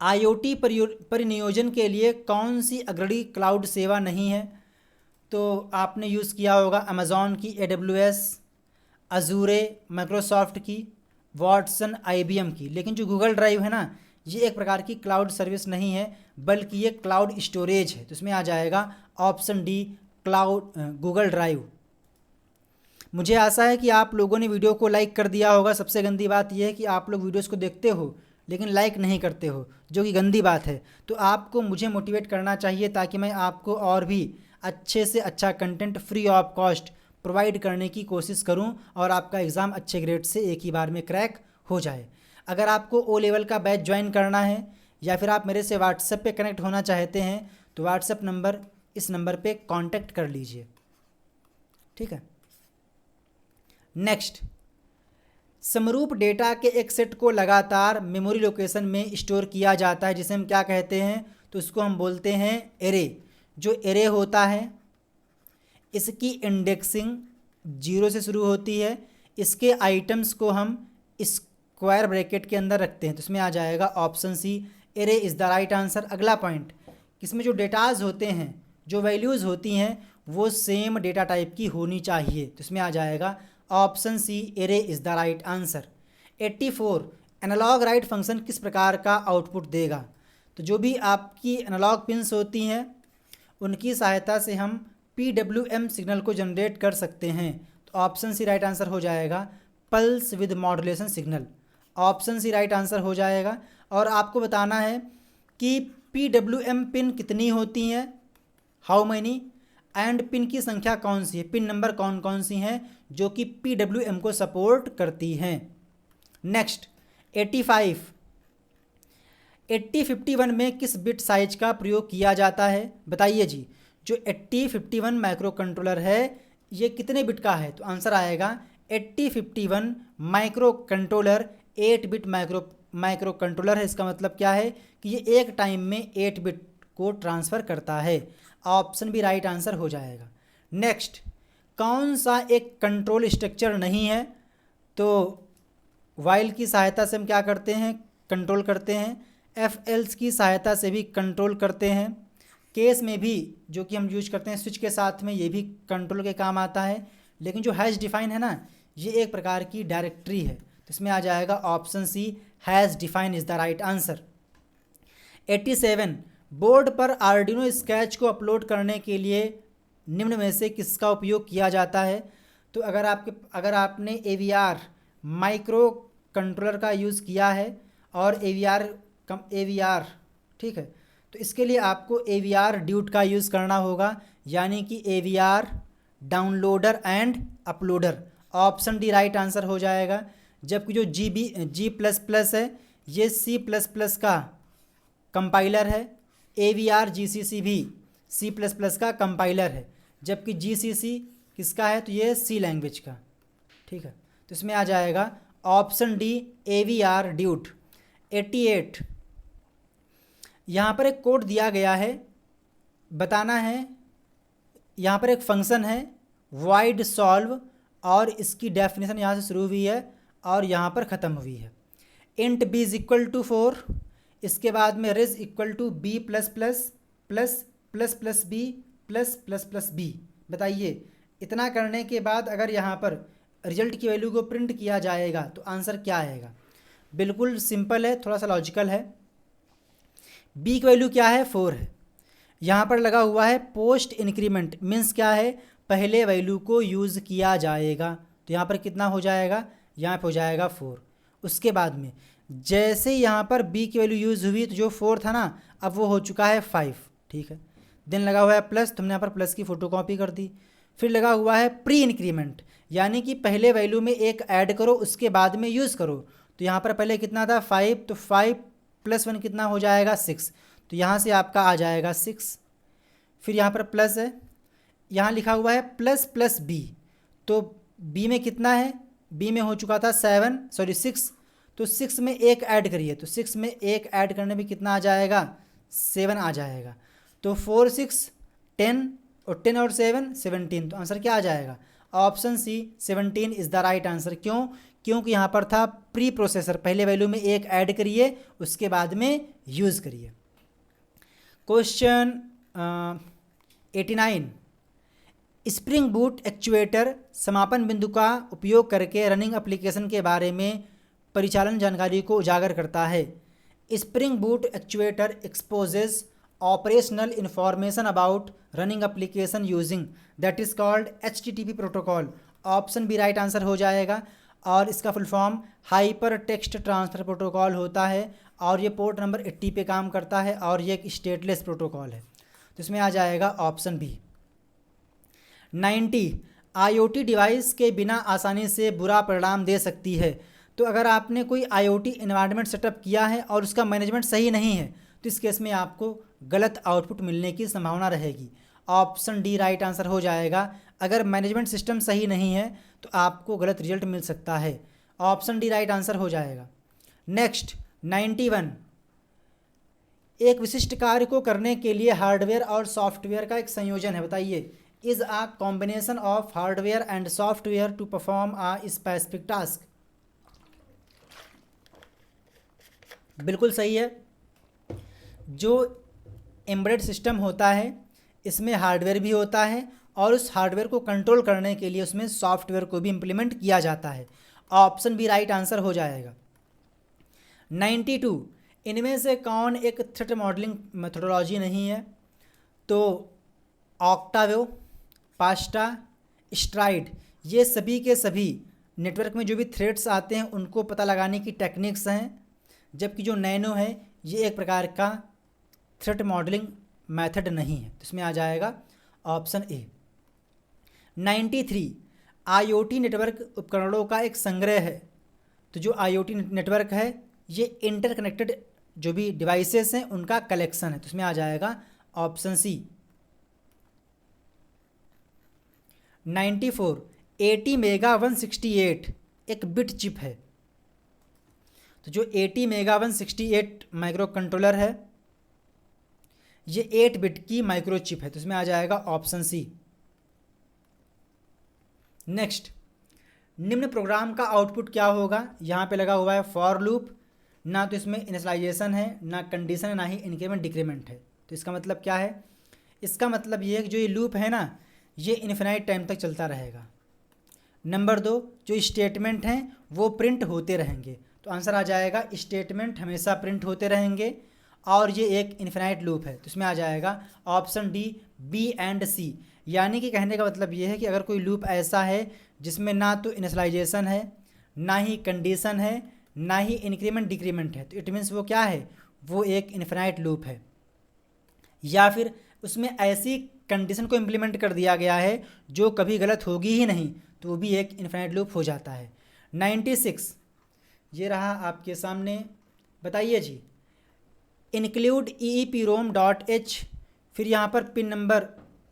IoT परिनियोजन के लिए कौन सी अग्रणी क्लाउड सेवा नहीं है। तो आपने यूज़ किया होगा अमेज़ॉन की AWS, अजूरे माइक्रोसॉफ्ट की, वॉटसन IBM की, लेकिन जो गूगल ड्राइव है ना ये एक प्रकार की क्लाउड सर्विस नहीं है, बल्कि ये क्लाउड स्टोरेज है। तो इसमें आ जाएगा option D, cloud Google drive. मुझे आशा है कि आप लोगों ने वीडियो को लाइक कर दिया होगा। सबसे गंदी बात यह है कि आप लोग वीडियोस को देखते हो लेकिन लाइक नहीं करते हो, जो कि गंदी बात है। तो आपको मुझे मोटिवेट करना चाहिए ताकि मैं आपको और भी अच्छे से अच्छा content free of cost provide करने की कोशिश करूं और आपका एग्ज़ाम अच्छे ग्रेड से एक ही बार में क्रैक हो जाए। अगर आपको ओ लेवल का बैच ज्वाइन करना है या फिर आप मेरे से व्हाट्सएप पे कनेक्ट होना चाहते हैं तो व्हाट्सएप नंबर, इस नंबर पे कांटेक्ट कर लीजिए, ठीक है। नेक्स्ट, समरूप डेटा के एक सेट को लगातार मेमोरी लोकेशन में स्टोर किया जाता है, जिसे हम क्या कहते हैं, तो इसको हम बोलते हैं एरे। जो एरे होता है इसकी इंडेक्सिंग 0 से शुरू होती है। इसके आइटम्स को हम स्क्वायर ब्रैकेट के अंदर रखते हैं। तो इसमें आ जाएगा option C, array is the right answer. अगला पॉइंट, इसमें जो डेटाज होते हैं, जो वैल्यूज़ होती हैं, वो सेम डेटा टाइप की होनी चाहिए। तो इसमें आ जाएगा option C, array is the right answer. 84, analog write function किस प्रकार का आउटपुट देगा। तो जो भी आपकी एनालॉग पिन्स होती हैं उनकी सहायता से हम PWM सिग्नल को जनरेट कर सकते हैं। तो ऑप्शन सी राइट आंसर हो जाएगा, pulse width modulation signal. Option C right answer हो जाएगा। और आपको बताना है कि PWM पिन कितनी होती हैं, हाउ मैनी, एंड पिन की संख्या कौन सी है, पिन नंबर कौन कौन सी हैं जो कि PWM को सपोर्ट करती हैं। नेक्स्ट, 85, 8051 में किस बिट साइज का प्रयोग किया जाता है, बताइए जी। जो 8051 माइक्रो कंट्रोलर है ये कितने बिट का है, तो आंसर आएगा 8051 micro controller 8 bit micro controller है। इसका मतलब क्या है कि ये एक टाइम में 8 बिट को ट्रांसफ़र करता है। ऑप्शन भी राइट आंसर हो जाएगा। नेक्स्ट, कौन सा एक कंट्रोल स्ट्रक्चर नहीं है, तो वाइल की सहायता से हम क्या करते हैं, कंट्रोल करते हैं। एफ-एल्स की सहायता से भी कंट्रोल करते हैं। केस में भी जो कि हम यूज करते हैं स्विच के साथ में, ये भी कंट्रोल के काम आता है। लेकिन जो हैश डिफाइन है ना, ये एक प्रकार की डायरेक्टरी है। तो इसमें आ जाएगा option C, hash define is the right answer. 87, board पर आर्डिनो स्केच को अपलोड करने के लिए निम्न में से किसका उपयोग किया जाता है। तो अगर आपने AVR माइक्रो कंट्रोलर का यूज़ किया है और AVR ठीक है, तो इसके लिए आपको AVR ड्यूट का यूज़ करना होगा, यानी कि AVR downloader and uploader. Option D right answer हो जाएगा। जबकि जो G++ है ये C++ का कंपाइलर है, AVR GCC भी C++ का कंपाइलर है, जबकि GCC किसका है, तो ये C लैंग्वेज का, ठीक है। तो इसमें आ जाएगा ऑप्शन डी, AVR ड्यूट। 88, यहाँ पर एक कोड दिया गया है, बताना है। यहाँ पर एक फंक्शन है void solve और इसकी डेफिनेशन यहाँ से शुरू हुई है और यहाँ पर ख़त्म हुई है। int b is equal to 4, इसके बाद में res equal to b plus plus plus plus plus B plus plus plus B. बताइए, इतना करने के बाद अगर यहाँ पर रिजल्ट की वैल्यू को प्रिंट किया जाएगा तो आंसर क्या आएगा। बिल्कुल सिंपल है, थोड़ा सा लॉजिकल है। b की वैल्यू क्या है, 4 है। यहाँ पर लगा हुआ है पोस्ट इंक्रीमेंट, मीन्स क्या है, पहले वैल्यू को यूज़ किया जाएगा। तो यहाँ पर कितना हो जाएगा, यहाँ पर हो जाएगा 4। उसके बाद में जैसे यहाँ पर b की वैल्यू यूज़ हुई तो जो 4 था ना, अब वो हो चुका है 5, ठीक है। देन लगा हुआ है प्लस, तुमने यहाँ पर प्लस की फ़ोटोकॉपी कर दी। फिर लगा हुआ है प्री इंक्रीमेंट, यानी कि पहले वैल्यू में एक ऐड करो उसके बाद में यूज़ करो। तो यहाँ पर पहले कितना था, 5, तो 5 + 1 कितना हो जाएगा, 6। तो यहाँ से आपका आ जाएगा 6। फिर यहाँ पर प्लस है, यहाँ लिखा हुआ है प्लस प्लस बी, तो बी में कितना है, बी में हो चुका था 6, तो 6 में एक ऐड करिए, तो 6 में एक ऐड करने में कितना आ जाएगा, 7 आ जाएगा। तो 4 6 10 और 10 और 7 17। तो आंसर क्या आ जाएगा, option C 17 is the right answer. क्यों, क्योंकि यहाँ पर था प्री प्रोसेसर, पहले वैल्यू में एक ऐड करिए उसके बाद में यूज़ करिए। क्वेश्चन 89, स्प्रिंग बूट एक्चुएटर समापन बिंदु का उपयोग करके रनिंग एप्लीकेशन के बारे में परिचालन जानकारी को उजागर करता है। Spring boot actuator exposes operational information about running application using that is called HTTP protocol. Option B right answer हो जाएगा। और इसका full form hyper text transfer protocol होता है और ये पोर्ट नंबर 80 पे काम करता है और ये एक स्टेटलेस प्रोटोकॉल है। तो इसमें आ जाएगा ऑप्शन बी। 90 IoT डिवाइस के बिना आसानी से बुरा परिणाम दे सकती है। तो अगर आपने कोई IoT इन्वायरमेंट सेटअप किया है और उसका मैनेजमेंट सही नहीं है तो इस केस में आपको गलत आउटपुट मिलने की संभावना रहेगी। ऑप्शन डी राइट आंसर हो जाएगा। अगर मैनेजमेंट सिस्टम सही नहीं है तो आपको गलत रिजल्ट मिल सकता है। ऑप्शन डी राइट आंसर हो जाएगा। नेक्स्ट 91 एक विशिष्ट कार्य को करने के लिए हार्डवेयर और सॉफ्टवेयर का एक संयोजन है। बताइए, is a combination of hardware and software to perform a specific task. बिल्कुल सही है। जो एम्बेडेड सिस्टम होता है इसमें हार्डवेयर भी होता है और उस हार्डवेयर को कंट्रोल करने के लिए उसमें सॉफ्टवेयर को भी इम्प्लीमेंट किया जाता है। ऑप्शन बी राइट आंसर हो जाएगा। 92 इनमें से कौन एक थ्रेट मॉडलिंग मेथोडोलॉजी नहीं है। तो ऑक्टावेव, पास्टा, स्ट्राइड, ये सभी के सभी नेटवर्क में जो भी थ्रेड्स आते हैं उनको पता लगाने की टेक्निक्स हैं, जबकि जो नैनो है ये एक प्रकार का थ्रेट मॉडलिंग मेथड नहीं है। तो इसमें आ जाएगा ऑप्शन ए। 93 IoT नेटवर्क उपकरणों का एक संग्रह है। तो जो IoT नेटवर्क है ये इंटरकनेक्टेड जो भी डिवाइसेस हैं उनका कलेक्शन है। तो इसमें आ जाएगा ऑप्शन सी। 94 80 मेगा 168 एक बिट चिप है। तो जो 80 मेगा 168 माइक्रो कंट्रोलर है ये 8 बिट की माइक्रो चिप है। तो इसमें आ जाएगा ऑप्शन सी। नेक्स्ट, निम्न प्रोग्राम का आउटपुट क्या होगा। यहाँ पे लगा हुआ है फॉर लूप, ना तो इसमें इनिशियलाइजेशन है, ना कंडीशन है, ना ही इंक्रीमेंट डिक्रीमेंट है। तो इसका मतलब क्या है, इसका मतलब ये है कि जो ये लूप है ना ये इन्फिनाइट टाइम तक चलता रहेगा। नंबर 2, जो स्टेटमेंट हैं वो प्रिंट होते रहेंगे। तो आंसर आ जाएगा स्टेटमेंट हमेशा प्रिंट होते रहेंगे और ये एक इन्फिनाइट लूप है। तो इसमें आ जाएगा ऑप्शन डी बी एंड सी। यानी कि कहने का मतलब ये है कि अगर कोई लूप ऐसा है जिसमें ना तो इनिशियलाइजेशन है, ना ही कंडीशन है, ना ही इंक्रीमेंट डिक्रीमेंट है, तो इट मीन्स वो क्या है, वो एक इन्फिनाइट लूप है। या फिर उसमें ऐसी कंडीशन को इम्प्लीमेंट कर दिया गया है जो कभी गलत होगी ही नहीं, तो वो भी एक इन्फिनाइट लूप हो जाता है। 96 ये रहा आपके सामने। बताइए जी, इंक्लूड EEPROM.h, फिर यहाँ पर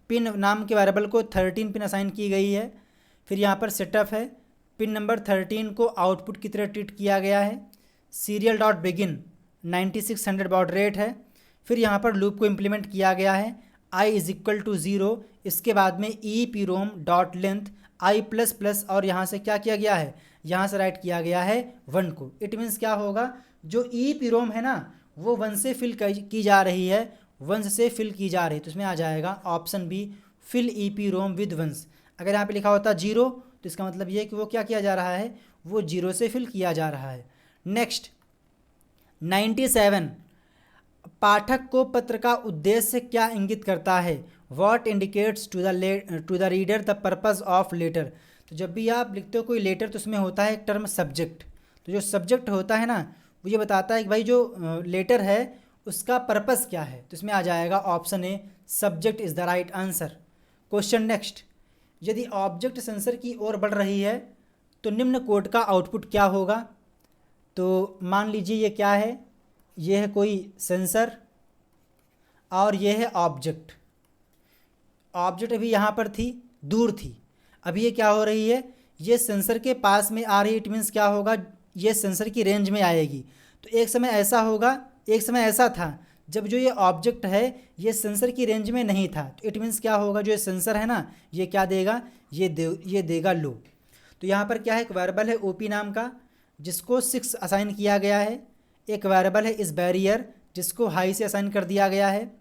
पिन नाम के वेरिएबल को 13 पिन असाइन की गई है। फिर यहाँ पर सेटअप है, पिन नंबर 13 को आउटपुट की तरह ट्रीट किया गया है। Serial dot begin 9600 baud rate है। फिर यहाँ पर लूप को इम्प्लीमेंट किया गया है i = 0। इसके बाद में EEPROM.length i++ और यहाँ से क्या किया गया है, यहाँ से राइट किया गया है 1 को। इट मीन्स क्या होगा, जो EEPROM है ना वो 1 से फिल की जा रही है, 1 से फिल की जा रही है। तो इसमें आ जाएगा option B fill EEPROM with 1। अगर यहाँ पे लिखा होता 0 तो इसका मतलब ये है कि वो क्या किया जा रहा है, वो 0 से फिल किया जा रहा है। नेक्स्ट 97 पाठक को पत्र का उद्देश्य क्या इंगित करता है। What indicates to the reader the purpose of letter. तो जब भी आप लिखते हो कोई लेटर तो उसमें होता है एक टर्म सब्जेक्ट। तो जो सब्जेक्ट होता है ना वो ये बताता है कि भाई जो लेटर है उसका पर्पस क्या है। तो इसमें आ जाएगा option a subject is the right answer. Question next, यदि ऑब्जेक्ट सेंसर की ओर बढ़ रही है तो निम्न कोड का आउटपुट क्या होगा। तो मान लीजिए ये क्या है, ये है कोई सेंसर और ये है ऑब्जेक्ट। ऑब्जेक्ट अभी यहाँ पर थी, दूर थी, अभी ये क्या हो रही है, ये सेंसर के पास में आ रही है। इट मीन्स क्या होगा, ये सेंसर की रेंज में आएगी। तो एक समय ऐसा होगा, एक समय ऐसा था जब जो ये ऑब्जेक्ट है ये सेंसर की रेंज में नहीं था। तो इट मीन्स क्या होगा, जो ये सेंसर है ना ये क्या देगा, ये देगा लो। तो यहाँ पर क्या है, एक वेरिएबल है ओपी नाम का जिसको 6 असाइन किया गया है। एक वेरिएबल है इस बैरियर जिसको हाई से असाइन कर दिया गया है।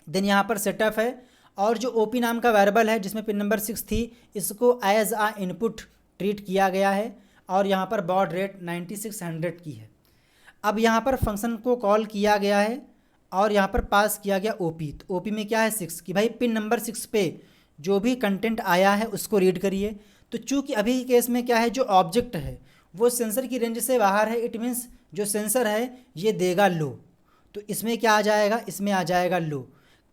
देन यहाँ पर सेटअप है और जो ओपी नाम का वेरिएबल है जिसमें पिन नंबर 6 थी इसको एज आ इनपुट ट्रीट किया गया है और यहाँ पर बॉड रेट 9600 की है। अब यहाँ पर फंक्शन को कॉल किया गया है और यहाँ पर पास किया गया ओपी। तो ओपी में क्या है 6 कि भाई पिन नंबर 6 पे जो भी कंटेंट आया है उसको रीड करिए। तो चूँकि अभी के केस में क्या है, जो ऑब्जेक्ट है वो सेंसर की रेंज से बाहर है, इट मीन्स जो सेंसर है ये देगा लो। तो इसमें क्या आ जाएगा, इसमें आ जाएगा लो।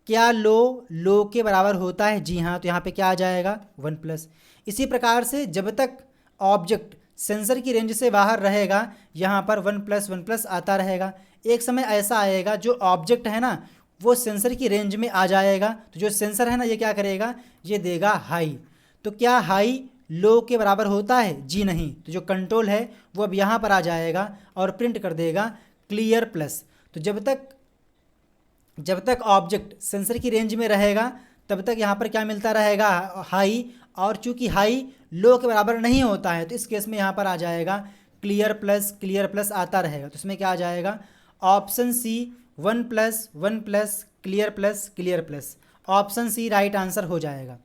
क्या लो के बराबर होता है? जी हाँ। तो यहाँ पे क्या आ जाएगा 1+। इसी प्रकार से जब तक ऑब्जेक्ट सेंसर की रेंज से बाहर रहेगा यहाँ पर 1+1+ आता रहेगा। एक समय ऐसा आएगा जो ऑब्जेक्ट है ना वो सेंसर की रेंज में आ जाएगा, तो जो सेंसर है ना ये क्या करेगा, ये देगा हाई। तो क्या हाई लो के बराबर होता है? जी नहीं। तो जो कंट्रोल है वो अब यहाँ पर आ जाएगा और प्रिंट कर देगा क्लियर प्लस। तो जब तक ऑब्जेक्ट सेंसर की रेंज में रहेगा तब तक यहाँ पर क्या मिलता रहेगा, हाई। और चूंकि हाई लो के बराबर नहीं होता है तो इस केस में यहाँ पर आ जाएगा क्लियर प्लस आता रहेगा। तो इसमें क्या आ जाएगा, option C 1+1+ clear plus. Option C right answer हो जाएगा।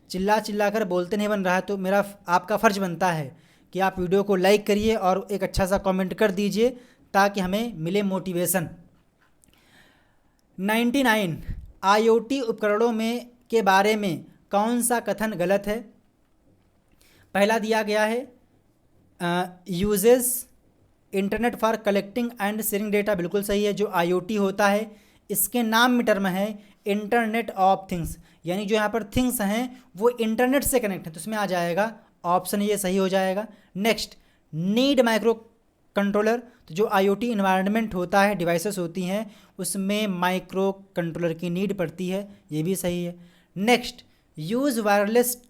चिल्ला कर बोलते नहीं बन रहा है, तो मेरा आपका फ़र्ज बनता है कि आप वीडियो को लाइक करिए और एक अच्छा सा कमेंट कर दीजिए ताकि हमें मिले मोटिवेशन। 99 IoT उपकरणों में के बारे में कौन सा कथन गलत है? पहला दिया गया है uses internet for collecting and sharing data, बिल्कुल सही है। जो IoT होता है इसके नाम में टर्म है इंटरनेट ऑफ थिंग्स, यानी जो यहाँ पर थिंग्स हैं वो इंटरनेट से कनेक्ट है, तो इसमें आ जाएगा ऑप्शन ये सही हो जाएगा। नेक्स्ट, नीड माइक्रो कंट्रोलर, तो जो IoT इन्वायरमेंट होता है, डिवाइसेस होती हैं, उसमें माइक्रो कंट्रोलर की नीड पड़ती है, ये भी सही है। नेक्स्ट, यूज़ वायरलेस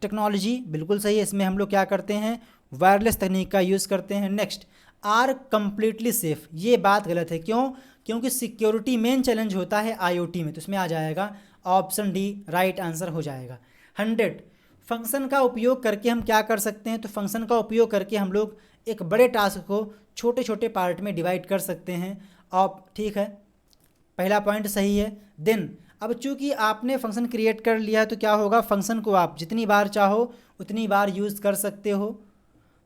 टेक्नोलॉजी, बिल्कुल सही है। इसमें हम लोग क्या करते हैं, वायरलेस तकनीक का यूज़ करते हैं। नेक्स्ट, आर कम्प्लीटली सेफ़, ये बात गलत है। क्यों? क्योंकि सिक्योरिटी मेन चैलेंज होता है IoT में, तो इसमें आ जाएगा ऑप्शन डी राइट आंसर हो जाएगा। 100 फंक्शन का उपयोग करके हम क्या कर सकते हैं? तो फंक्शन का उपयोग करके हम लोग एक बड़े टास्क को छोटे छोटे पार्ट में डिवाइड कर सकते हैं। और ठीक है, पहला पॉइंट सही है। देन अब चूंकि आपने फंक्शन क्रिएट कर लिया है तो क्या होगा, फंक्शन को आप जितनी बार चाहो उतनी बार यूज़ कर सकते हो।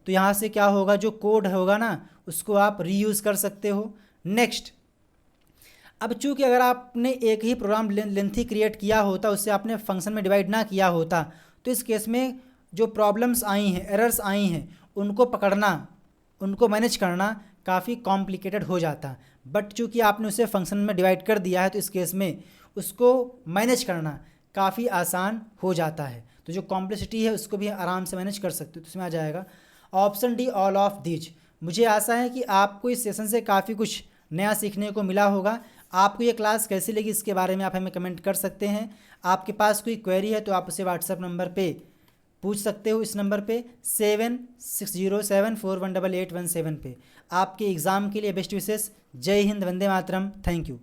तो यहाँ से क्या होगा, जो कोड होगा ना उसको आप रीयूज़ कर सकते हो। नेक्स्ट, अब चूंकि अगर आपने एक ही प्रोग्राम लेंथी क्रिएट किया होता, उससे आपने फंक्शन में डिवाइड ना किया होता, तो इस केस में जो प्रॉब्लम्स आई हैं, एरर्स आई हैं, उनको पकड़ना, उनको मैनेज करना काफ़ी कॉम्प्लिकेटेड हो जाता। बट चूंकि आपने उसे फंक्शन में डिवाइड कर दिया है तो इस केस में उसको मैनेज करना काफ़ी आसान हो जाता है। तो जो कॉम्प्लेक्सिटी है उसको भी आराम से मैनेज कर सकते हो। तो इसमें आ जाएगा option D all of these. मुझे आशा है कि आपको इस सेशन से काफ़ी कुछ नया सीखने को मिला होगा। आपको ये क्लास कैसी लगी इसके बारे में आप हमें कमेंट कर सकते हैं। आपके पास कोई क्वेरी है तो आप उसे व्हाट्सएप नंबर पे पूछ सकते हो, इस नंबर पे 7607418817 पे। आपके एग्ज़ाम के लिए बेस्ट विशेस। जय हिंद, वंदे मातरम, थैंक यू।